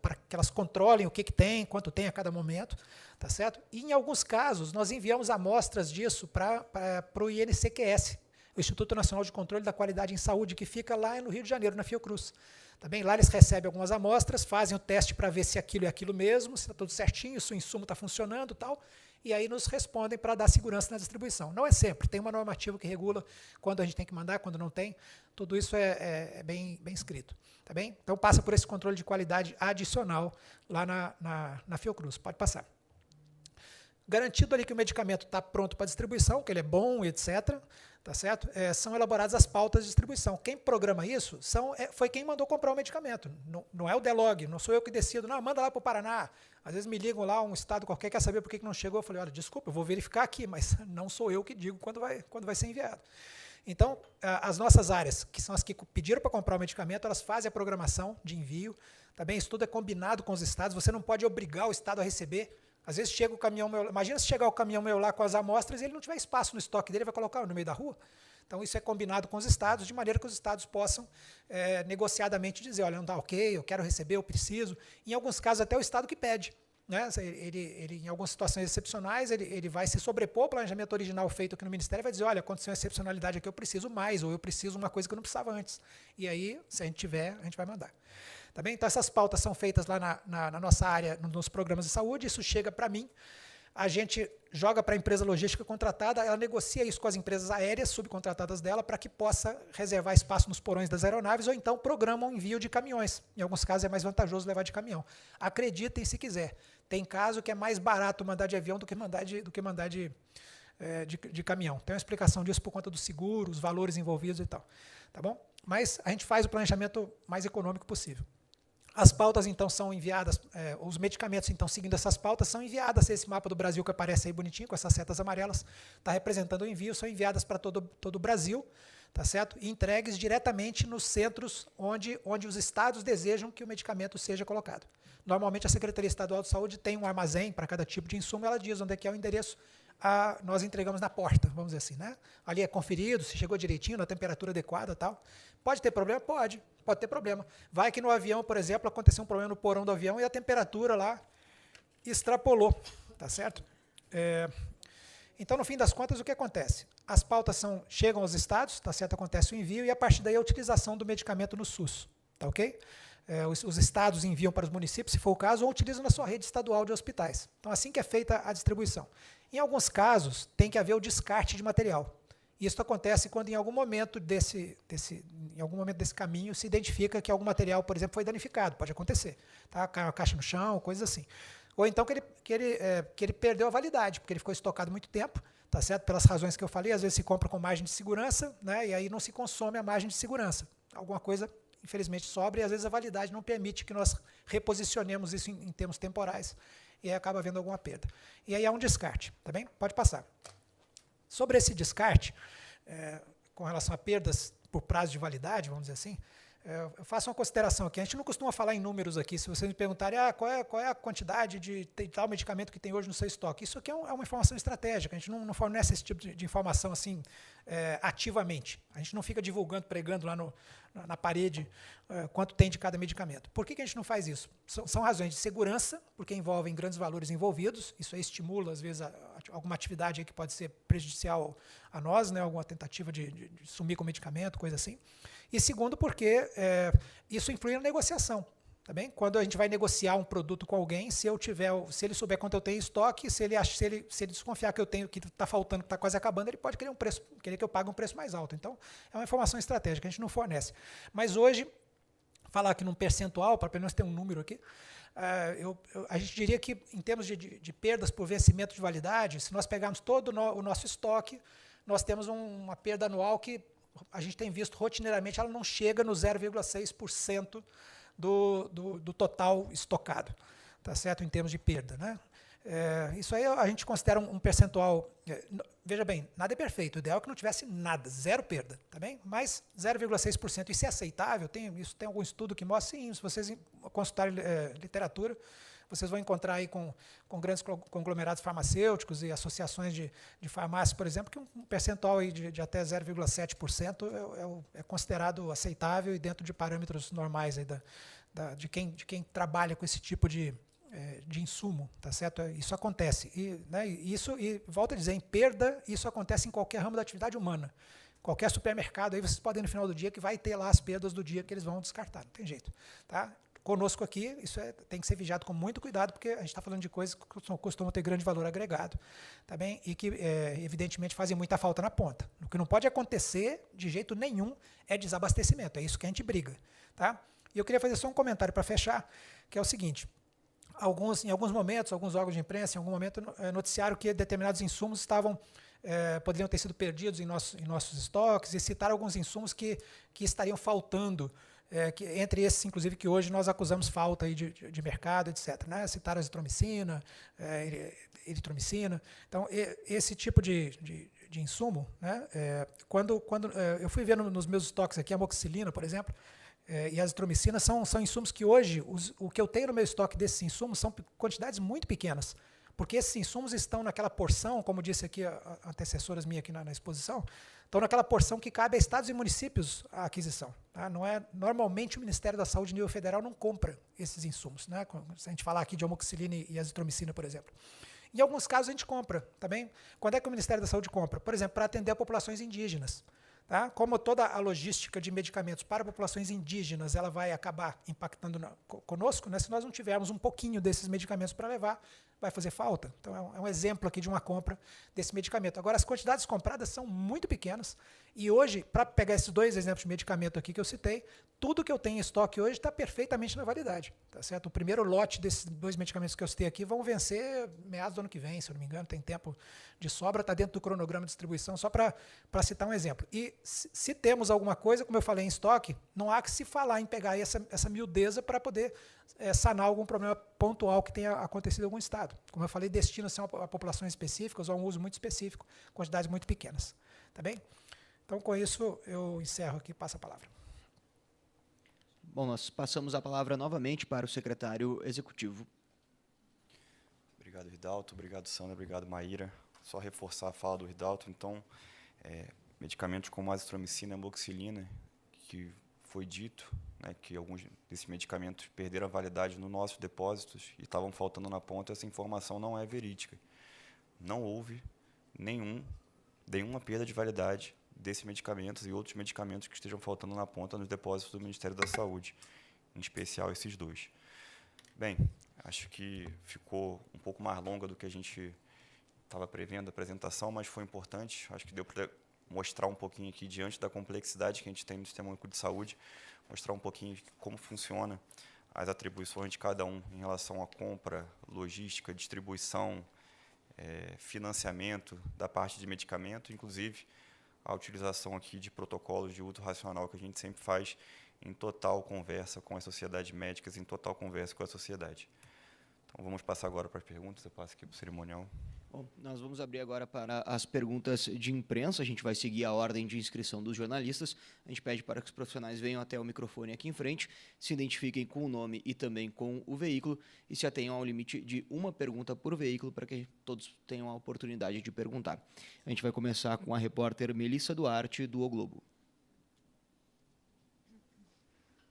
para que elas controlem o que tem, quanto tem a cada momento, tá certo? E, em alguns casos, nós enviamos amostras disso para o INCQS, o Instituto Nacional de Controle da Qualidade em Saúde, que fica lá no Rio de Janeiro, na Fiocruz. Tá bem? Lá eles recebem algumas amostras, fazem o teste para ver se aquilo é aquilo mesmo, se está tudo certinho, se o insumo está funcionando e tal, e aí nos respondem para dar segurança na distribuição. Não é sempre, tem uma normativa que regula quando a gente tem que mandar, quando não tem, tudo isso é bem escrito. Tá bem? Então passa por esse controle de qualidade adicional lá na Fiocruz. Pode passar. Garantido ali que o medicamento está pronto para distribuição, que ele é bom, etc., tá certo? São elaboradas as pautas de distribuição. Quem programa isso foi quem mandou comprar o medicamento. Não é o DELOG, não sou eu que decido. Não, manda lá para o Paraná. Às vezes me ligam lá, um estado qualquer quer saber por que não chegou. Eu falei, olha, desculpa, eu vou verificar aqui, mas não sou eu que digo quando vai ser enviado. Então, as nossas áreas, que são as que pediram para comprar o medicamento, elas fazem a programação de envio. Tá bem? Isso tudo é combinado com os estados. Você não pode obrigar o estado a receber. Às vezes chega o caminhão meu, imagina se chegar o caminhão meu lá com as amostras e ele não tiver espaço no estoque dele, vai colocar no meio da rua. Então, isso é combinado com os estados, de maneira que os estados possam negociadamente dizer, olha, não está ok, eu quero receber, eu preciso. Em alguns casos, até o estado que pede. Né? Ele, em algumas situações excepcionais, ele vai se sobrepor ao planejamento original feito aqui no Ministério e vai dizer, olha, aconteceu uma excepcionalidade aqui, eu preciso mais, ou eu preciso uma coisa que eu não precisava antes. E aí, se a gente tiver, a gente vai mandar. Tá bem? Então, essas pautas são feitas lá na nossa área, nos programas de saúde, isso chega para mim, a gente joga para a empresa logística contratada, ela negocia isso com as empresas aéreas subcontratadas dela para que possa reservar espaço nos porões das aeronaves ou então programa um envio de caminhões. Em alguns casos é mais vantajoso levar de caminhão. Acreditem se quiser. Tem caso que é mais barato mandar de avião do que mandar de caminhão. Tem uma explicação disso por conta do seguro, os valores envolvidos e tal. Tá bom? Mas a gente faz o planejamento mais econômico possível. As pautas, então, são enviadas, os medicamentos, então, seguindo essas pautas, são enviadas, esse mapa do Brasil que aparece aí bonitinho, com essas setas amarelas, está representando o envio, são enviadas para todo o Brasil, tá certo? E entregues diretamente nos centros onde os estados desejam que o medicamento seja colocado. Normalmente, a Secretaria Estadual de Saúde tem um armazém para cada tipo de insumo, ela diz onde é que é o endereço, nós entregamos na porta, vamos dizer assim, né? Ali é conferido, se chegou direitinho, na temperatura adequada e tal. Pode ter problema? Pode ter problema. Vai que no avião, por exemplo, aconteceu um problema no porão do avião e a temperatura lá extrapolou, tá certo? Então, no fim das contas, o que acontece? As pautas chegam aos estados, tá certo? Acontece o envio e a partir daí a utilização do medicamento no SUS, tá ok? Os estados enviam para os municípios, se for o caso, ou utilizam na sua rede estadual de hospitais. Então, assim que é feita a distribuição. Em alguns casos, tem que haver o descarte de material. Isso acontece quando, em algum momento desse caminho, se identifica que algum material, por exemplo, foi danificado. Pode acontecer. Tá? Caiu uma caixa no chão, coisas assim. Ou então que ele perdeu a validade, porque ele ficou estocado muito tempo, tá certo? Pelas razões que eu falei, às vezes se compra com margem de segurança, né? E aí não se consome a margem de segurança. Alguma coisa, infelizmente, sobra e às vezes a validade não permite que nós reposicionemos isso em termos temporais e aí acaba havendo alguma perda. E aí há um descarte, tá bem? Pode passar. Sobre esse descarte, com relação a perdas por prazo de validade, vamos dizer assim, eu faço uma consideração aqui. A gente não costuma falar em números aqui. Se vocês me perguntarem qual é a quantidade de tal medicamento que tem hoje no seu estoque, isso aqui é uma informação estratégica. A gente não fornece esse tipo de informação assim ativamente. A gente não fica divulgando, pregando lá na parede quanto tem de cada medicamento. Por que a gente não faz isso? São razões de segurança, porque envolvem grandes valores envolvidos. Isso aí estimula, às vezes, alguma atividade aí que pode ser prejudicial a nós, né? Alguma tentativa de sumir com o medicamento, coisa assim. E segundo, porque isso influi na negociação. Tá bem? Quando a gente vai negociar um produto com alguém, se ele souber quanto eu tenho em estoque, se ele desconfiar que eu tenho, que está faltando, que está quase acabando, ele pode querer que eu pague um preço mais alto. Então, é uma informação estratégica que a gente não fornece. Mas hoje, falar aqui num percentual, para pelo menos ter um número aqui, a gente diria que, em termos de perdas por vencimento de validade, se nós pegarmos todo o nosso estoque, nós temos uma perda anual que a gente tem visto rotineiramente, ela não chega no 0,6% do total estocado, tá certo? Em termos de perda, né? Isso aí a gente considera um percentual. Veja bem, nada é perfeito. O ideal é que não tivesse nada, zero perda, tá bem? Mas 0,6%, isso é aceitável? Isso tem algum estudo que mostra? Sim, se vocês consultarem literatura, vocês vão encontrar aí com grandes conglomerados farmacêuticos e associações de farmácia, por exemplo, que um percentual aí de até 0,7% é considerado aceitável e dentro de parâmetros normais aí de quem trabalha com esse tipo de insumo, tá certo? Isso acontece. E volto a dizer, em perda, isso acontece em qualquer ramo da atividade humana. Qualquer supermercado, aí vocês podem no final do dia que vai ter lá as perdas do dia que eles vão descartar, não tem jeito. Tá? Conosco aqui, isso tem que ser vigiado com muito cuidado, porque a gente está falando de coisas que costumam ter grande valor agregado, tá bem? E que, evidentemente, fazem muita falta na ponta. O que não pode acontecer, de jeito nenhum, é desabastecimento. É isso que a gente briga. Tá? E eu queria fazer só um comentário para fechar, que é o seguinte. Em alguns momentos, alguns órgãos de imprensa, em algum momento, noticiaram que determinados insumos poderiam ter sido perdidos em nossos estoques e citaram alguns insumos que estariam faltando, entre esses, inclusive, que hoje nós acusamos falta aí de mercado, etc. Né? Citaram azitromicina, eritromicina. Então, esse tipo de insumo, né? Quando eu fui ver nos meus estoques aqui, a amoxicilina, por exemplo, e a azitromicina são insumos que hoje, o que eu tenho no meu estoque desses insumos são quantidades muito pequenas, porque esses insumos estão naquela porção, como disse aqui antecessoras minhas aqui na exposição, estão naquela porção que cabe a estados e municípios a aquisição. Tá? Normalmente o Ministério da Saúde nível federal não compra esses insumos. Né? Se a gente falar aqui de amoxicilina e azitromicina, por exemplo. Em alguns casos a gente compra, tá bem? Quando é que o Ministério da Saúde compra? Por exemplo, para atender a populações indígenas. Tá? Como toda a logística de medicamentos para populações indígenas ela vai acabar impactando conosco, né? Se nós não tivermos um pouquinho desses medicamentos para levar, vai fazer falta. Então, é um exemplo aqui de uma compra desse medicamento. Agora, as quantidades compradas são muito pequenas e hoje, para pegar esses dois exemplos de medicamento aqui que eu citei, tudo que eu tenho em estoque hoje está perfeitamente na validade. Tá certo? O primeiro lote desses dois medicamentos que eu citei aqui vão vencer meados do ano que vem, se eu não me engano, tem tempo de sobra, está dentro do cronograma de distribuição, só para citar um exemplo. E se temos alguma coisa, como eu falei, em estoque, não há que se falar em pegar essa miudeza para poder sanar algum problema pontual que tenha acontecido em algum estado. Como eu falei, destina-se a populações específicas ou a um uso muito específico, quantidades muito pequenas. Tá bem? Então, com isso, eu encerro aqui e passo a palavra. Bom, nós passamos a palavra novamente para o secretário executivo. Obrigado, Ridalto. Obrigado, Sandra. Obrigado, Maíra. Só reforçar a fala do Ridalto. Então, medicamentos como azitromicina e amoxicilina, que foi dito, né, que alguns desses medicamentos perderam a validade nos nossos depósitos e estavam faltando na ponta, essa informação não é verídica. Não houve nenhuma perda de validade desses medicamentos e outros medicamentos que estejam faltando na ponta nos depósitos do Ministério da Saúde, em especial esses dois. Bem, acho que ficou um pouco mais longa do que a gente estava prevendo a apresentação, mas foi importante. Acho que deu para mostrar um pouquinho aqui, diante da complexidade que a gente tem no Sistema Único de Saúde, mostrar um pouquinho como funciona as atribuições de cada um em relação à compra, logística, distribuição, financiamento da parte de medicamento, inclusive a utilização aqui de protocolos de uso racional que a gente sempre faz em total conversa com as sociedades médicas, em total conversa com a sociedade. Então, vamos passar agora para as perguntas. Eu passo aqui para o cerimonial. Bom, nós vamos abrir agora para as perguntas de imprensa. A gente vai seguir a ordem de inscrição dos jornalistas. A gente pede para que os profissionais venham até o microfone aqui em frente, se identifiquem com o nome e também com o veículo e se atenham ao limite de uma pergunta por veículo para que todos tenham a oportunidade de perguntar. A gente vai começar com a repórter Melissa Duarte, do O Globo.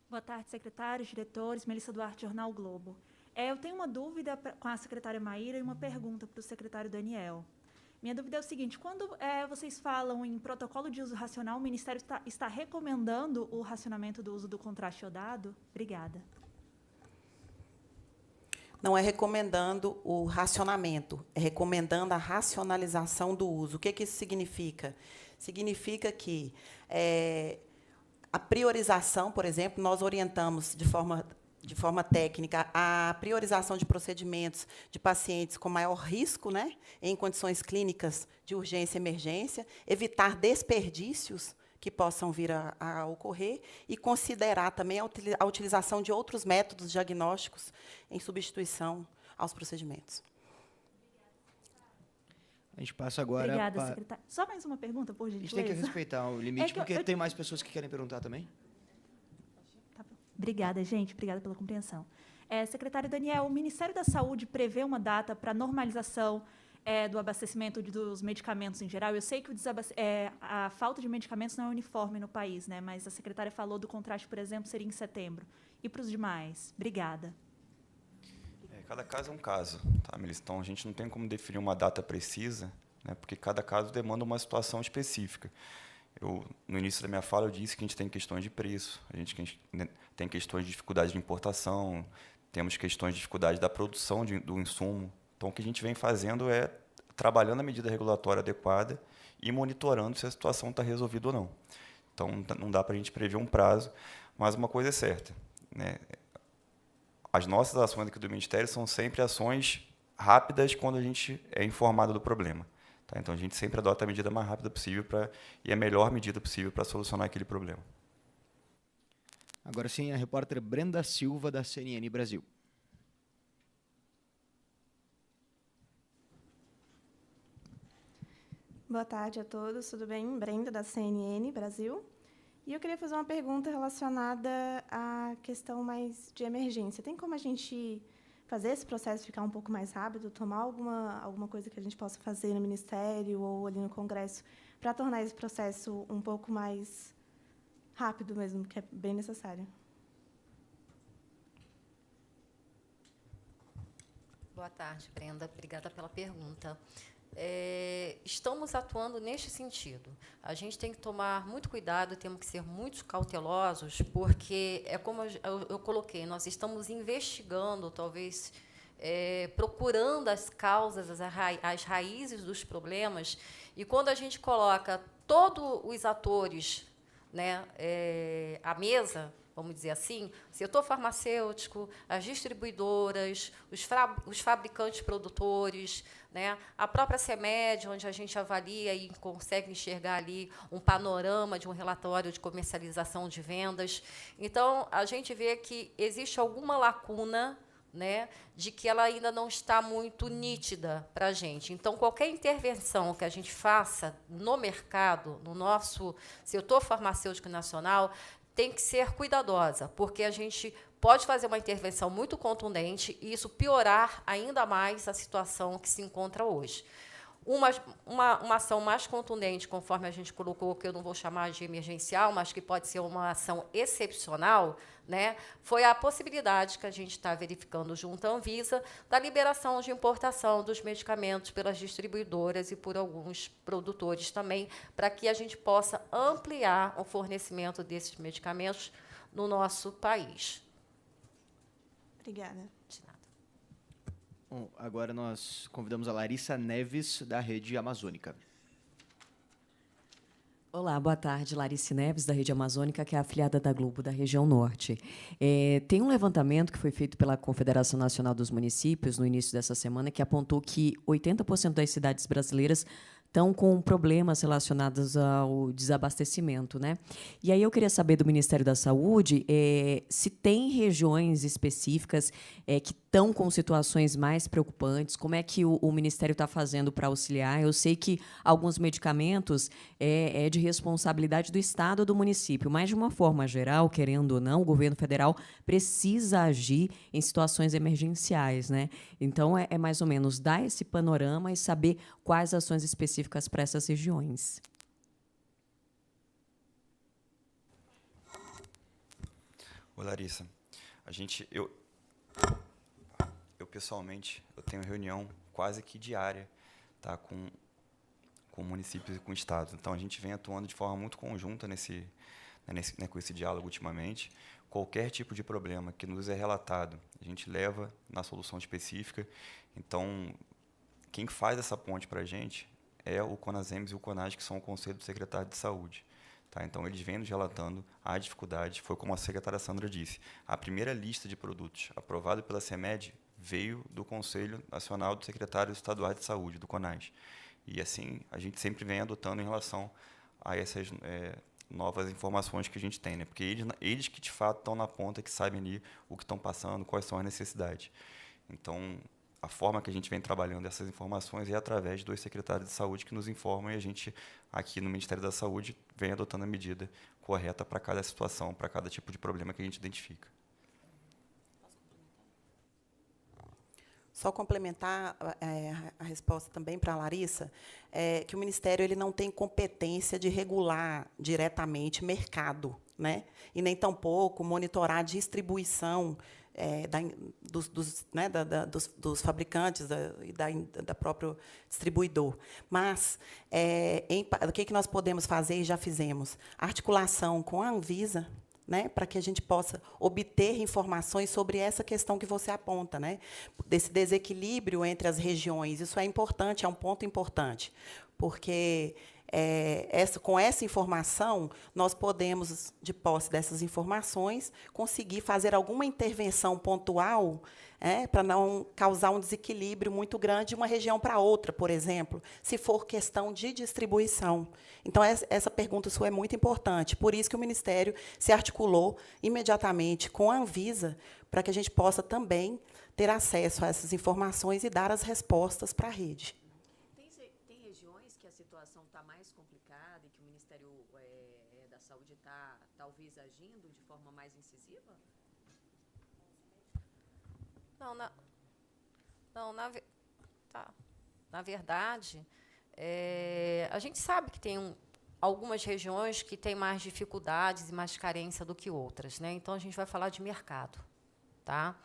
Boa tarde, secretários, diretores. Melissa Duarte, Jornal o Globo. Eu tenho uma dúvida com a secretária Maíra e uma pergunta para o secretário Daniel. Minha dúvida é o seguinte: quando vocês falam em protocolo de uso racional, o Ministério está recomendando o racionamento do uso do contraste iodado? Obrigada. Não é recomendando o racionamento, é recomendando a racionalização do uso. O que isso significa? Significa que a priorização, por exemplo, nós orientamos de forma técnica a priorização de procedimentos de pacientes com maior risco, né, em condições clínicas de urgência e emergência, evitar desperdícios que possam vir a ocorrer e considerar também a utilização de outros métodos diagnósticos em substituição aos procedimentos. A gente passa agora... Obrigada, secretária. Só mais uma pergunta, por A gente gentileza. tem que respeitar o limite, porque eu tem mais pessoas que querem perguntar também. Tá bom. Obrigada, gente. Obrigada pela compreensão. Secretário Daniel, o Ministério da Saúde prevê uma data para normalização do abastecimento dos medicamentos em geral? Eu sei que a falta de medicamentos não é uniforme no país, né? Mas a secretária falou do contraste, por exemplo, seria em setembro. E para os demais? Obrigada. Cada caso é um caso, tá, Melissa? Então, a gente não tem como definir uma data precisa, né, porque cada caso demanda uma situação específica. No início da minha fala, eu disse que a gente tem questões de preço, a gente tem questões de dificuldade de importação, temos questões de dificuldade da produção do insumo. Então, o que a gente vem fazendo é trabalhando a medida regulatória adequada e monitorando se a situação está resolvida ou não. Então, não dá para a gente prever um prazo, mas uma coisa é certa, né? As nossas ações aqui do Ministério são sempre ações rápidas quando a gente é informado do problema. Tá? Então, a gente sempre adota a medida mais rápida possível e a melhor medida possível para solucionar aquele problema. Agora sim, a repórter Brenda Silva, da CNN Brasil. Boa tarde a todos, tudo bem? Brenda, da CNN Brasil. E eu queria fazer uma pergunta relacionada à questão mais de emergência. Tem como a gente fazer esse processo ficar um pouco mais rápido, tomar alguma coisa que a gente possa fazer no Ministério ou ali no Congresso para tornar esse processo um pouco mais rápido mesmo, que é bem necessário? Boa tarde, Brenda. Obrigada pela pergunta. Estamos atuando neste sentido. A gente tem que tomar muito cuidado, temos que ser muito cautelosos, porque, como eu coloquei, nós estamos investigando, talvez, procurando as causas, as raízes dos problemas, e quando a gente coloca todos os atores, né, à mesa, vamos dizer assim, o setor farmacêutico, as distribuidoras, os fabricantes produtores, né, a própria CEMED, onde a gente avalia e consegue enxergar ali um panorama de um relatório de comercialização de vendas. Então, a gente vê que existe alguma lacuna, né, de que ela ainda não está muito nítida para a gente. Então, qualquer intervenção que a gente faça no mercado, no nosso setor farmacêutico nacional, tem que ser cuidadosa, porque a gente pode fazer uma intervenção muito contundente e isso piorar ainda mais a situação que se encontra hoje. Uma ação mais contundente, conforme a gente colocou, que eu não vou chamar de emergencial, mas que pode ser uma ação excepcional, né, foi a possibilidade que a gente está verificando junto à Anvisa da liberação de importação dos medicamentos pelas distribuidoras e por alguns produtores também, para que a gente possa ampliar o fornecimento desses medicamentos no nosso país. Obrigada. De nada. Bom, agora nós convidamos a Larissa Neves, da Rede Amazônica. Olá, boa tarde. Larissa Neves, da Rede Amazônica, que é afiliada da Globo, da região norte. Tem um levantamento que foi feito pela Confederação Nacional dos Municípios no início dessa semana que apontou que 80% das cidades brasileiras estão com problemas relacionados ao desabastecimento, né? E aí eu queria saber do Ministério da Saúde se tem regiões específicas que estão com situações mais preocupantes, como é que o Ministério está fazendo para auxiliar. Eu sei que alguns medicamentos é de responsabilidade do Estado ou do município, mas, de uma forma geral, querendo ou não, o governo federal precisa agir em situações emergenciais, né? Então, é mais ou menos dar esse panorama e saber quais ações específicas para essas regiões. Ô, Larissa, eu pessoalmente, eu tenho reunião quase que diária, tá, com municípios e com estados. Então, a gente vem atuando de forma muito conjunta com esse diálogo ultimamente, qualquer tipo de problema que nos é relatado, a gente leva na solução específica. Então, quem faz essa ponte para a gente é o CONASEMS e o CONAS, que são o Conselho do Secretário de Saúde. Tá? Então, eles vêm nos relatando a dificuldade. Foi como a secretária Sandra disse, a primeira lista de produtos aprovada pela CEMED veio do Conselho Nacional dos Secretários Estaduais de Saúde, do CONAS. E, assim, a gente sempre vem adotando em relação a essas novas informações que a gente tem, né? Porque eles que, de fato, estão na ponta, que sabem ali o que estão passando, quais são as necessidades. Então, a forma que a gente vem trabalhando essas informações é através dos secretários de saúde que nos informam, e a gente, aqui no Ministério da Saúde, vem adotando a medida correta para cada situação, para cada tipo de problema que a gente identifica. Só complementar a resposta também para a Larissa, que o Ministério ele não tem competência de regular diretamente mercado, né? E nem tampouco monitorar a distribuição dos fabricantes e da próprio distribuidor. Mas o que nós podemos fazer e já fizemos? Articulação com a Anvisa, né, para que a gente possa obter informações sobre essa questão que você aponta, né, desse desequilíbrio entre as regiões. Isso é importante, é um ponto importante, porque com essa informação, nós podemos, de posse dessas informações, conseguir fazer alguma intervenção pontual, para não causar um desequilíbrio muito grande de uma região para outra, por exemplo, se for questão de distribuição. Então, essa pergunta sua é muito importante. Por isso que o Ministério se articulou imediatamente com a Anvisa, para que a gente possa também ter acesso a essas informações e dar as respostas para a rede. Tem regiões que a situação está mais complicada e que o Ministério da Saúde está, talvez, agindo de forma mais incisiva? Na verdade, a gente sabe que tem algumas regiões que têm mais dificuldades e mais carência do que outras, né? Então, a gente vai falar de mercado. Tá?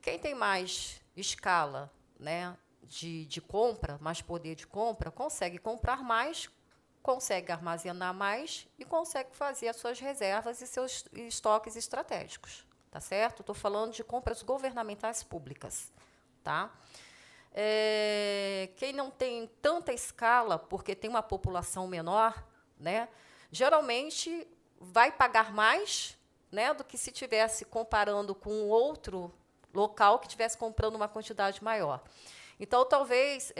Quem tem mais escala, né, de compra, mais poder de compra, consegue comprar mais, consegue armazenar mais e consegue fazer as suas reservas e seus estoques estratégicos. Tá certo? Estou falando de compras governamentais públicas. Tá? Quem não tem tanta escala, porque tem uma população menor, né, geralmente vai pagar mais, né, do que se estivesse comparando com outro local que estivesse comprando uma quantidade maior. Então, talvez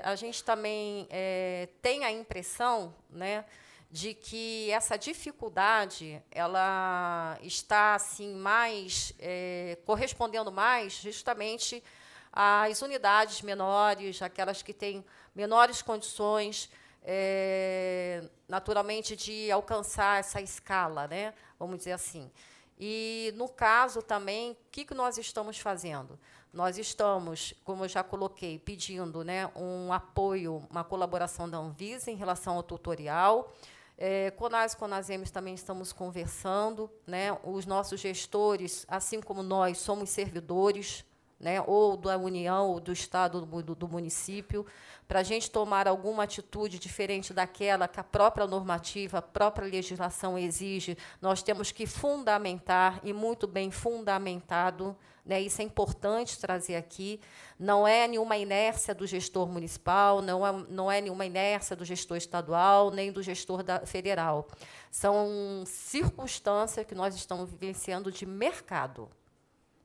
a gente também tenha a impressão, né, de que essa dificuldade ela está assim mais correspondendo mais justamente às unidades menores, aquelas que têm menores condições, naturalmente, de alcançar essa escala, né? Vamos dizer assim. E, no caso, também, o que nós estamos fazendo? Nós estamos, como eu já coloquei, pedindo, né, um apoio, uma colaboração da Anvisa em relação ao tutorial. CONAS e CONASEMS também estamos conversando, né? Os nossos gestores, assim como nós, somos servidores, né, ou da União, ou do Estado, do município, para a gente tomar alguma atitude diferente daquela que a própria normativa, a própria legislação exige, nós temos que fundamentar, e muito bem fundamentado, né, isso é importante trazer aqui, não é nenhuma inércia do gestor municipal, não é nenhuma inércia do gestor estadual, nem do gestor federal. São circunstâncias que nós estamos vivenciando de mercado.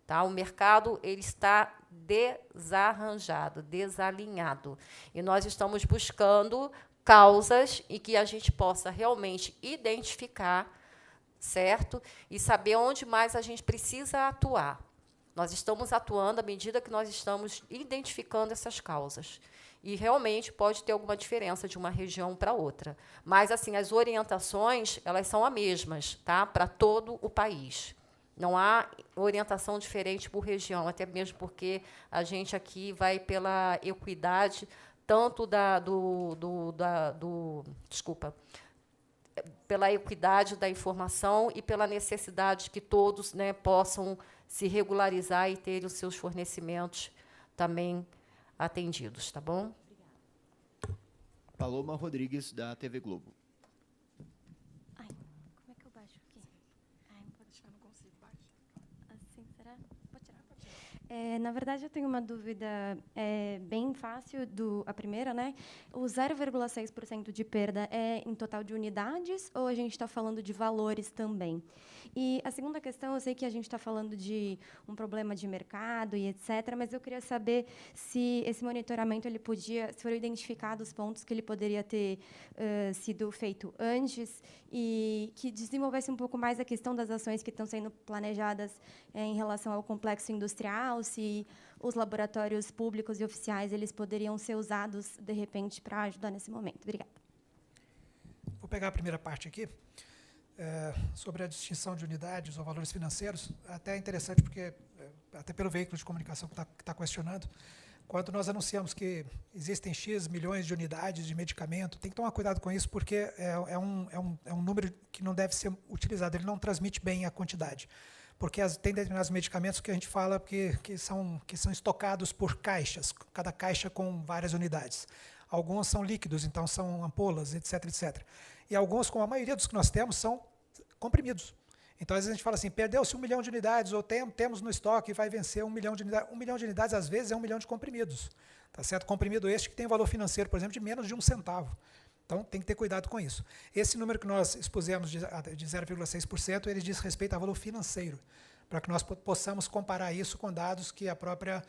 Tá? O mercado ele está desarranjado, desalinhado. E nós estamos buscando causas em que a gente possa realmente identificar, certo? E saber onde mais a gente precisa atuar. Nós estamos atuando à medida que nós estamos identificando essas causas. E, realmente, pode ter alguma diferença de uma região para outra. Mas, assim, as orientações elas são as mesmas, tá? Para todo o país. Não há orientação diferente por região, até mesmo porque a gente aqui vai pela equidade, tanto pela equidade da informação e pela necessidade que todos, né, possam se regularizar e ter os seus fornecimentos também atendidos, tá bom? Paloma Rodrigues, da TV Globo. Ai, como é que eu baixo aqui? Ai, não vou deixar, não consigo baixar. Na verdade, eu tenho uma dúvida bem fácil. A primeira, né? O 0,6% de perda é em total de unidades ou a gente está falando de valores também? E a segunda questão, eu sei que a gente está falando de um problema de mercado e etc., mas eu queria saber se esse monitoramento se foram identificados pontos que ele poderia ter sido feito antes e que desenvolvesse um pouco mais a questão das ações que estão sendo planejadas em relação ao complexo industrial, se os laboratórios públicos e oficiais eles poderiam ser usados, de repente, para ajudar nesse momento. Obrigada. Vou pegar a primeira parte aqui, sobre a distinção de unidades ou valores financeiros. Até é interessante, porque, até pelo veículo de comunicação que está questionando, quando nós anunciamos que existem X milhões de unidades de medicamento, tem que tomar cuidado com isso, porque é um número que não deve ser utilizado, ele não transmite bem a quantidade. Porque tem determinados medicamentos que a gente fala que são estocados por caixas, cada caixa com várias unidades. Alguns são líquidos, então são ampolas, etc, etc. E alguns, como a maioria dos que nós temos, são comprimidos. Então, às vezes, a gente fala assim, perdeu-se 1 milhão de unidades, ou temos no estoque e vai vencer 1 milhão de unidades. 1 milhão de unidades, às vezes, é 1 milhão de comprimidos. Tá certo? Comprimido este que tem valor financeiro, por exemplo, de menos de 1 centavo. Então, tem que ter cuidado com isso. Esse número que nós expusemos de 0,6%, ele diz respeito a valor financeiro, para que nós possamos comparar isso com dados que as próprias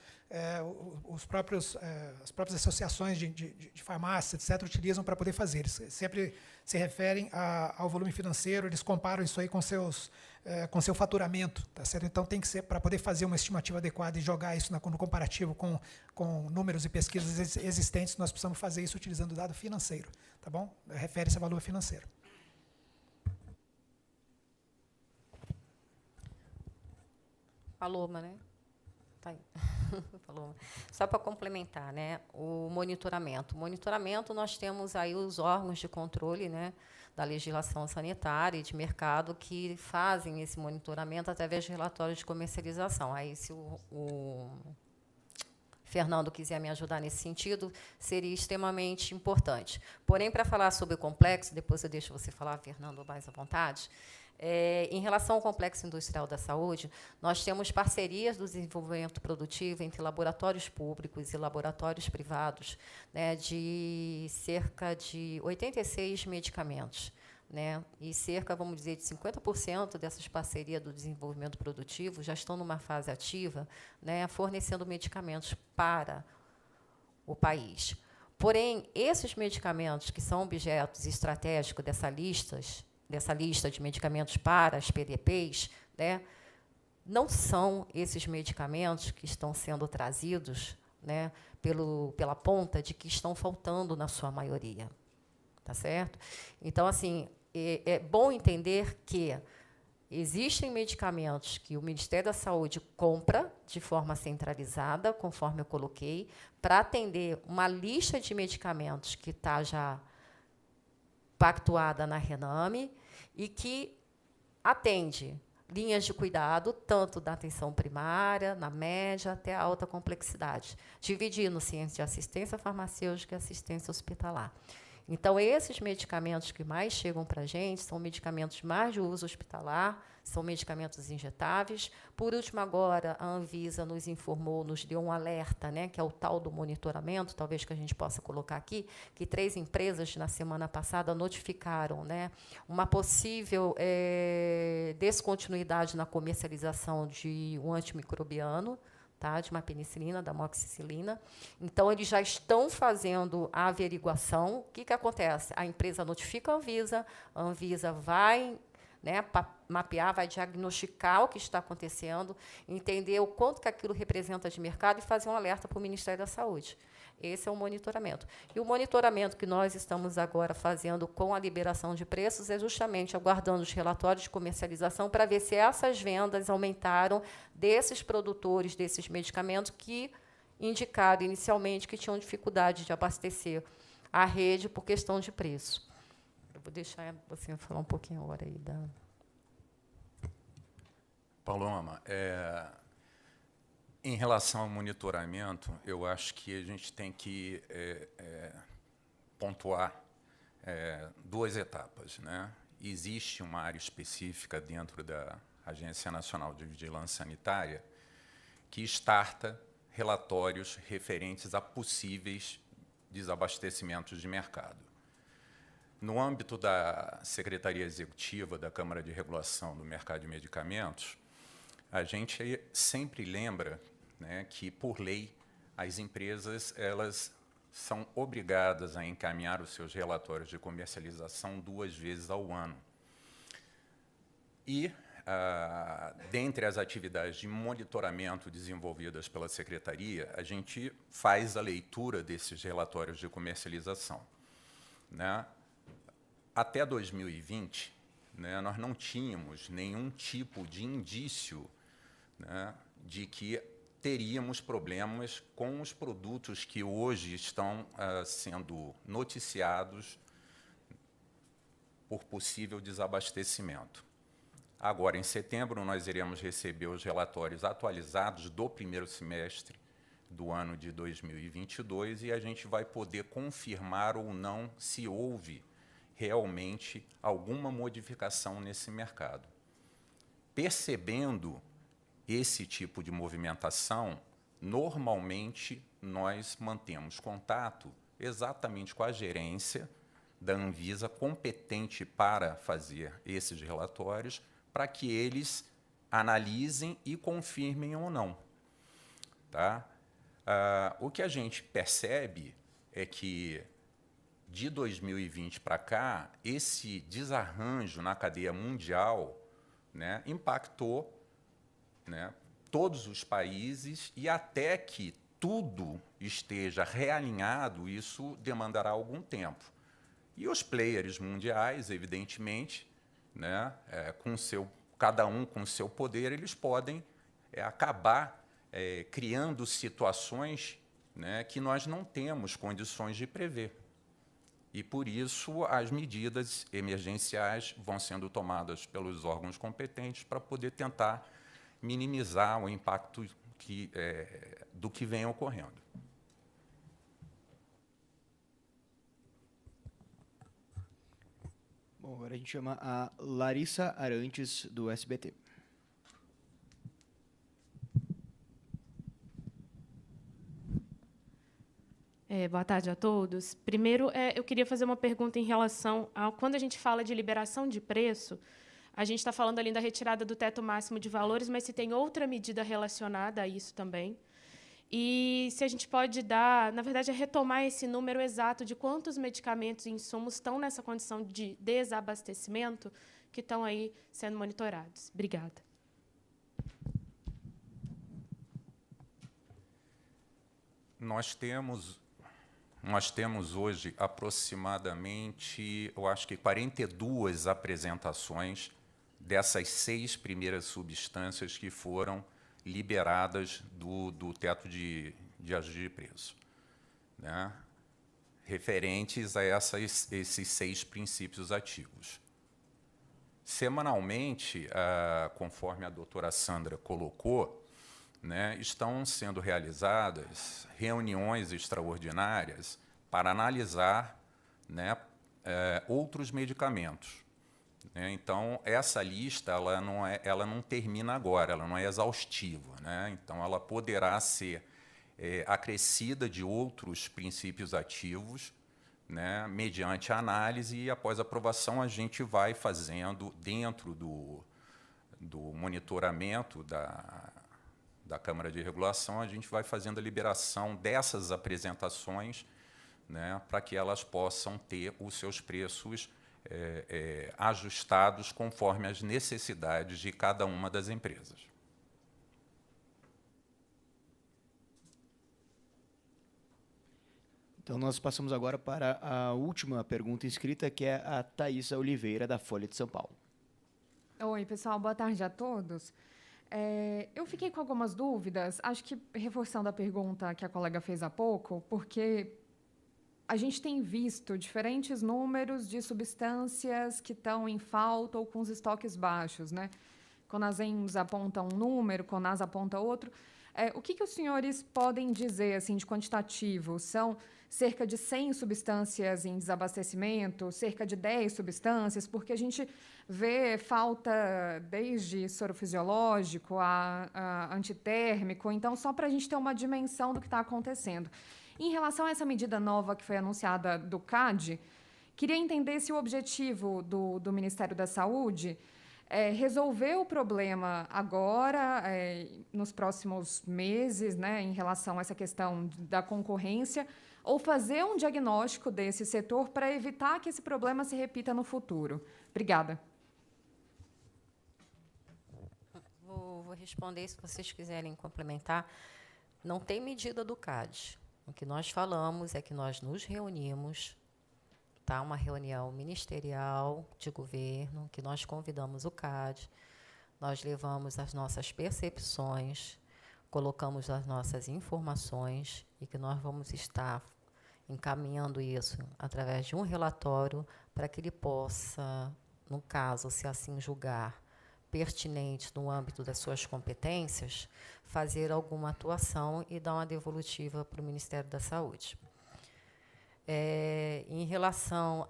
associações de farmácia, etc., utilizam para poder fazer. Eles sempre se referem ao volume financeiro, eles comparam isso aí com seu faturamento. Tá certo? Então, tem que ser, para poder fazer uma estimativa adequada e jogar isso no comparativo com números e pesquisas existentes, nós precisamos fazer isso utilizando o dado financeiro. Tá bom? Refere-se a valor financeiro. Paloma, né? Tá aí. Paloma. Só para complementar, né? O monitoramento. O monitoramento, nós temos aí os órgãos de controle, né, da legislação sanitária e de mercado que fazem esse monitoramento através de relatórios de comercialização. Aí, se o Fernando quiser me ajudar nesse sentido, seria extremamente importante. Porém, para falar sobre o complexo, depois eu deixo você falar, Fernando, mais à vontade. Em relação ao Complexo Industrial da Saúde, nós temos parcerias do desenvolvimento produtivo entre laboratórios públicos e laboratórios privados, né, de cerca de 86 medicamentos. Né, e cerca, vamos dizer, de 50% dessas parcerias do desenvolvimento produtivo já estão numa fase ativa, né, fornecendo medicamentos para o país. Porém, esses medicamentos que são objetos estratégicos dessa lista de medicamentos para as PDPs, né, não são esses medicamentos que estão sendo trazidos, né, pela ponta de que estão faltando na sua maioria. Tá certo? Então, assim, é bom entender que existem medicamentos que o Ministério da Saúde compra de forma centralizada, conforme eu coloquei, para atender uma lista de medicamentos que está já pactuada na RENAME e que atende linhas de cuidado, tanto da atenção primária, na média, até a alta complexidade, dividindo ciência de assistência farmacêutica e assistência hospitalar. Então, esses medicamentos que mais chegam para a gente são medicamentos mais de uso hospitalar, são medicamentos injetáveis. Por último, agora, a Anvisa nos informou, nos deu um alerta, né, que é o tal do monitoramento, talvez que a gente possa colocar aqui, que 3 empresas, na semana passada, notificaram, né, uma possível descontinuidade na comercialização de um antimicrobiano, tá, de uma penicilina, da amoxicilina. Então, eles já estão fazendo a averiguação. O que acontece? A empresa notifica a Anvisa vai, né, mapear, vai diagnosticar o que está acontecendo, entender o quanto que aquilo representa de mercado e fazer um alerta para o Ministério da Saúde. Esse é o monitoramento. E o monitoramento que nós estamos agora fazendo com a liberação de preços é justamente aguardando os relatórios de comercialização para ver se essas vendas aumentaram desses produtores, desses medicamentos que indicaram inicialmente que tinham dificuldade de abastecer a rede por questão de preço. Eu vou deixar você falar um pouquinho agora aí da... Paloma, em relação ao monitoramento, eu acho que a gente tem que pontuar 2 etapas, né? Existe uma área específica dentro da Agência Nacional de Vigilância Sanitária, que starta relatórios referentes a possíveis desabastecimentos de mercado. No âmbito da Secretaria Executiva da Câmara de Regulação do Mercado de Medicamentos, a gente sempre lembra, né, que, por lei, as empresas elas são obrigadas a encaminhar os seus relatórios de comercialização 2 vezes ao ano. E, dentre as atividades de monitoramento desenvolvidas pela Secretaria, a gente faz a leitura desses relatórios de comercialização, né? Até 2020, né, nós não tínhamos nenhum tipo de indício, né, de que teríamos problemas com os produtos que hoje estão sendo noticiados por possível desabastecimento. Agora, em setembro, nós iremos receber os relatórios atualizados do primeiro semestre do ano de 2022 e a gente vai poder confirmar ou não se houve realmente alguma modificação nesse mercado. Percebendo esse tipo de movimentação, normalmente nós mantemos contato exatamente com a gerência da Anvisa competente para fazer esses relatórios, para que eles analisem e confirmem ou não. Tá? O que a gente percebe é que, de 2020 para cá, esse desarranjo na cadeia mundial, né, impactou, né, todos os países, e até que tudo esteja realinhado, isso demandará algum tempo. E os players mundiais, evidentemente, né, cada um com o seu poder, eles podem acabar criando situações, né, que nós não temos condições de prever. E, por isso, as medidas emergenciais vão sendo tomadas pelos órgãos competentes para poder tentar minimizar o impacto do que vem ocorrendo. Bom, agora a gente chama a Larissa Arantes, do SBT. Boa tarde a todos. Primeiro, eu queria fazer uma pergunta em relação a quando a gente fala de liberação de preço, a gente está falando ali da retirada do teto máximo de valores, mas se tem outra medida relacionada a isso também. E se a gente pode dar, na verdade, retomar esse número exato de quantos medicamentos e insumos estão nessa condição de desabastecimento que estão aí sendo monitorados. Obrigada. Nós temos hoje aproximadamente, eu acho que 42 apresentações dessas 6 primeiras substâncias que foram liberadas do teto de ajuste de preço, né, referentes a esses 6 princípios ativos. Semanalmente, conforme a doutora Sandra colocou, né, estão sendo realizadas reuniões extraordinárias para analisar, né, outros medicamentos. Então, essa lista ela não termina agora, ela não é exaustiva, né? Então, ela poderá ser acrescida de outros princípios ativos, né, mediante análise, e após aprovação a gente vai fazendo, dentro do monitoramento da Câmara de Regulação, a gente vai fazendo a liberação dessas apresentações, né, para que elas possam ter os seus preços ajustados conforme as necessidades de cada uma das empresas. Então, nós passamos agora para a última pergunta inscrita, que é a Thaisa Oliveira, da Folha de São Paulo. Oi, pessoal. Boa tarde a todos. Eu fiquei com algumas dúvidas, acho que reforçando a pergunta que a colega fez há pouco, porque a gente tem visto diferentes números de substâncias que estão em falta ou com os estoques baixos, né? Conasem aponta um número, Conas aponta outro. O que os senhores podem dizer assim, de quantitativo? São cerca de 100 substâncias em desabastecimento, cerca de 10 substâncias, porque a gente vê falta desde soro fisiológico a antitérmico, então só para a gente ter uma dimensão do que está acontecendo. Em relação a essa medida nova que foi anunciada do CAD, queria entender se o objetivo do Ministério da Saúde é resolver o problema agora, nos próximos meses, né, em relação a essa questão da concorrência, ou fazer um diagnóstico desse setor para evitar que esse problema se repita no futuro. Obrigada. Vou responder, se vocês quiserem complementar. Não tem medida do CAD. O que nós falamos é que nós nos reunimos, tá? Uma reunião ministerial de governo, que nós convidamos o CAD, nós levamos as nossas percepções, colocamos as nossas informações e que nós vamos estar encaminhando isso através de um relatório para que ele possa, no caso, se assim julgar pertinente no âmbito das suas competências, fazer alguma atuação e dar uma devolutiva para o Ministério da Saúde. Em relação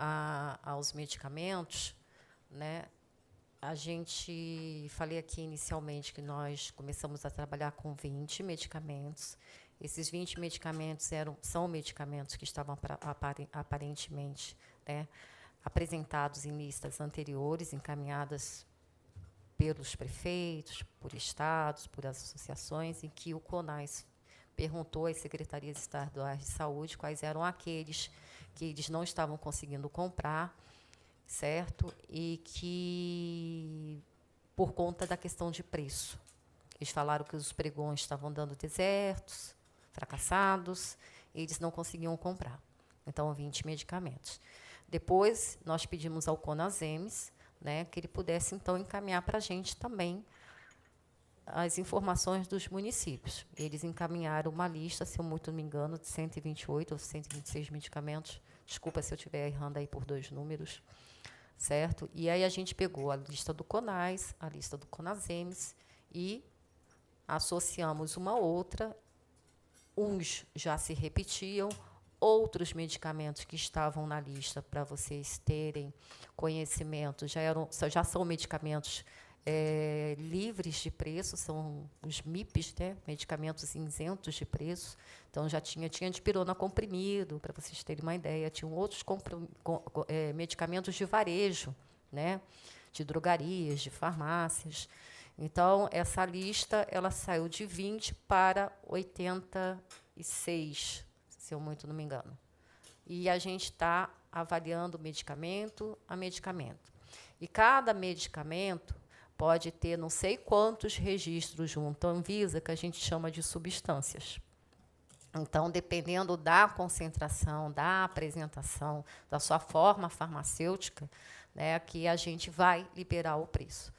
aos medicamentos, né, falei aqui inicialmente que nós começamos a trabalhar com 20 medicamentos. Esses 20 medicamentos são medicamentos que estavam aparentemente, né, apresentados em listas anteriores, encaminhadas pelos prefeitos, por estados, por associações, em que o CONAS perguntou às secretarias estaduais de saúde quais eram aqueles que eles não estavam conseguindo comprar, certo? E que, por conta da questão de preço, eles falaram que os pregões estavam dando desertos, fracassados, e eles não conseguiam comprar. Então, 20 medicamentos. Depois, nós pedimos ao CONASEMES, né, que ele pudesse, então, encaminhar para a gente também as informações dos municípios. Eles encaminharam uma lista, se eu muito não me engano, de 128 ou 126 medicamentos. Desculpa se eu estiver errando aí por 2 números, certo? E aí a gente pegou a lista do CONAS, a lista do CONASEMES e associamos uma outra. Uns já se repetiam, outros medicamentos que estavam na lista, para vocês terem conhecimento, já são medicamentos livres de preço, são os MIPs, né, medicamentos isentos de preço. Então, já tinha dipirona comprimido, para vocês terem uma ideia, tinham outros medicamentos de varejo, né, de drogarias, de farmácias. Então, essa lista ela saiu de 20 para 86, se eu muito não me engano. E a gente está avaliando medicamento a medicamento. E cada medicamento pode ter não sei quantos registros junto à Anvisa, que a gente chama de substâncias. Então, dependendo da concentração, da apresentação, da sua forma farmacêutica, né, que a gente vai liberar o preço.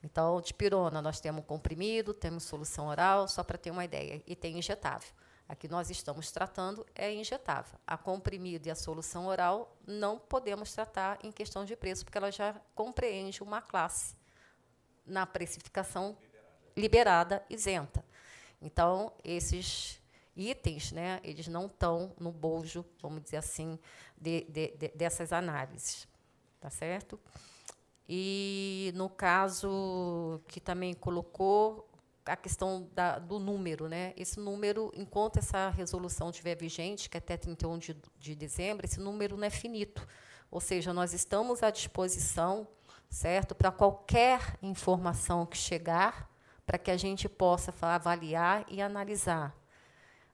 Então, dipirona, nós temos comprimido, temos solução oral, só para ter uma ideia, e tem injetável. A que nós estamos tratando é injetável. A comprimido e a solução oral não podemos tratar em questão de preço, porque ela já compreende uma classe na precificação liberada, isenta. Então, esses itens, né, eles não estão no bojo, vamos dizer assim, dessas análises. Tá certo? E, no caso que também colocou, a questão do número, né? Esse número, enquanto essa resolução estiver vigente, que é até 31 de dezembro, esse número não é finito. Ou seja, nós estamos à disposição, certo, para qualquer informação que chegar, para que a gente possa avaliar e analisar.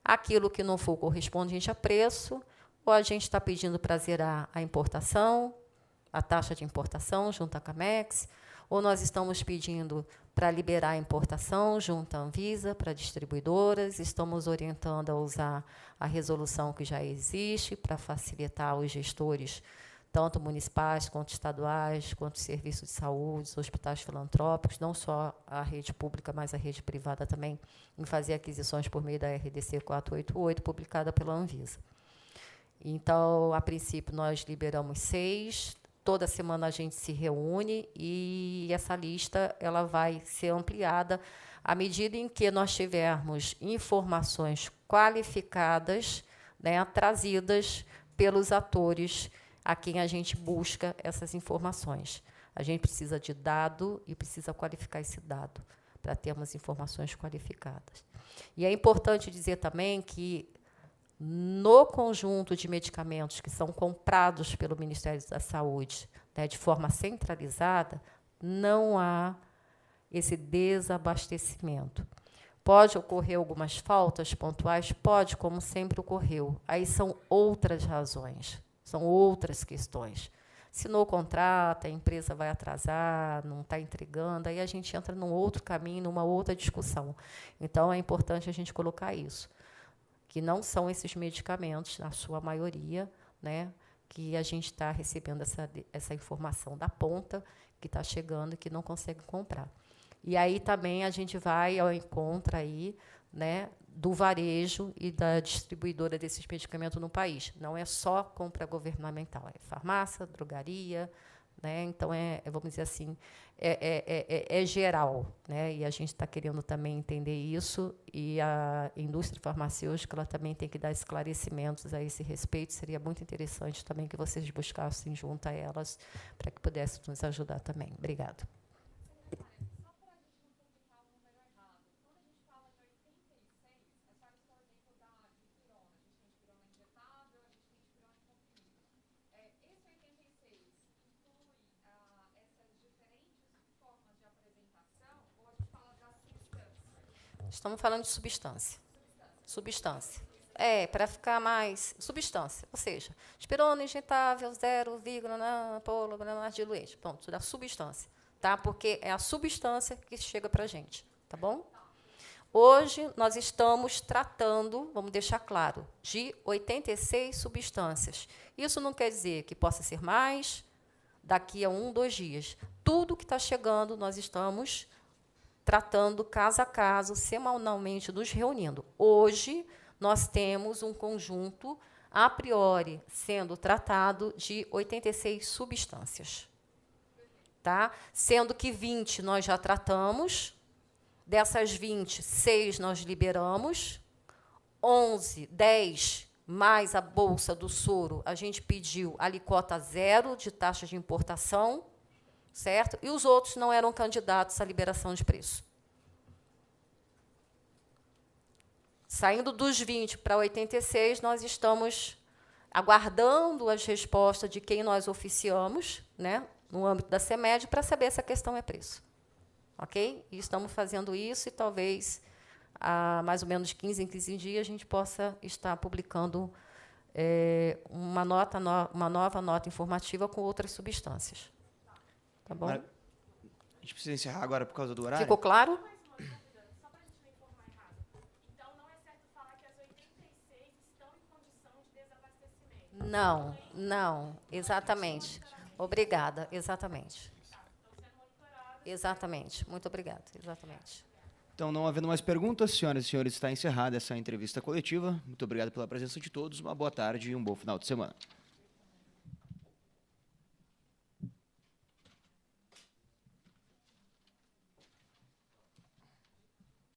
Aquilo que não for correspondente a preço, ou a gente está pedindo para zerar a importação, a taxa de importação junto à Camex, ou nós estamos pedindo para liberar a importação junto à Anvisa, para distribuidoras, estamos orientando a usar a resolução que já existe para facilitar os gestores, tanto municipais, quanto estaduais, quanto serviços de saúde, hospitais filantrópicos, não só a rede pública, mas a rede privada também, em fazer aquisições por meio da RDC 488, publicada pela Anvisa. Então, a princípio, nós liberamos 6, Toda semana a gente se reúne e essa lista ela vai ser ampliada à medida em que nós tivermos informações qualificadas, né, trazidas pelos atores a quem a gente busca essas informações. A gente precisa de dado e precisa qualificar esse dado para termos informações qualificadas. E é importante dizer também que, no conjunto de medicamentos que são comprados pelo Ministério da Saúde, né, de forma centralizada, não há esse desabastecimento. Pode ocorrer algumas faltas pontuais? Pode, como sempre ocorreu. Aí são outras razões, são outras questões. Se não contrata, a empresa vai atrasar, não está entregando, aí a gente entra num outro caminho, numa outra discussão. Então, é importante a gente colocar isso, que não são esses medicamentos, na sua maioria, né, que a gente está recebendo essa informação da ponta, que está chegando e que não consegue comprar. E aí também a gente vai ao encontro aí, né, do varejo e da distribuidora desses medicamentos no país. Não é só compra governamental, é farmácia, drogaria, né? Então, vamos dizer assim, é geral, né? E a gente está querendo também entender isso, e a indústria farmacêutica ela também tem que dar esclarecimentos a esse respeito. Seria muito interessante também que vocês buscassem junto a elas para que pudessem nos ajudar também. Obrigada. Estamos falando de substância. Substância. Para ficar mais... Substância, ou seja, espirona injetável, 0, polo, diluente. Pronto, da substância. Tá? Porque é a substância que chega para a gente. Tá bom? Hoje, nós estamos tratando, vamos deixar claro, de 86 substâncias. Isso não quer dizer que possa ser mais daqui a 1, 2 dias. Tudo que está chegando, nós estamos tratando caso a caso, semanalmente, nos reunindo. Hoje, nós temos um conjunto, a priori, sendo tratado de 86 substâncias. Tá? Sendo que 20 nós já tratamos, dessas 20, 6 nós liberamos, 11, 10, mais a bolsa do soro, a gente pediu alíquota 0 de taxa de importação, certo? E os outros não eram candidatos à liberação de preço. Saindo dos 20 para 86, nós estamos aguardando as respostas de quem nós oficiamos, né, no âmbito da CEMED, para saber se a questão é preço. Ok? E estamos fazendo isso, e talvez, há mais ou menos 15 em 15 dias, a gente possa estar publicando uma nova nota informativa com outras substâncias. Tá bom? A gente precisa encerrar agora por causa do horário? Ficou claro? Só para a gente não informar errado. Então, não é certo falar que as 86 estão em condição de desabastecimento? Não, não, exatamente. Obrigada, exatamente. Exatamente, muito obrigada, exatamente. Então, não havendo mais perguntas, senhoras e senhores, está encerrada essa entrevista coletiva. Muito obrigado pela presença de todos, uma boa tarde e um bom final de semana.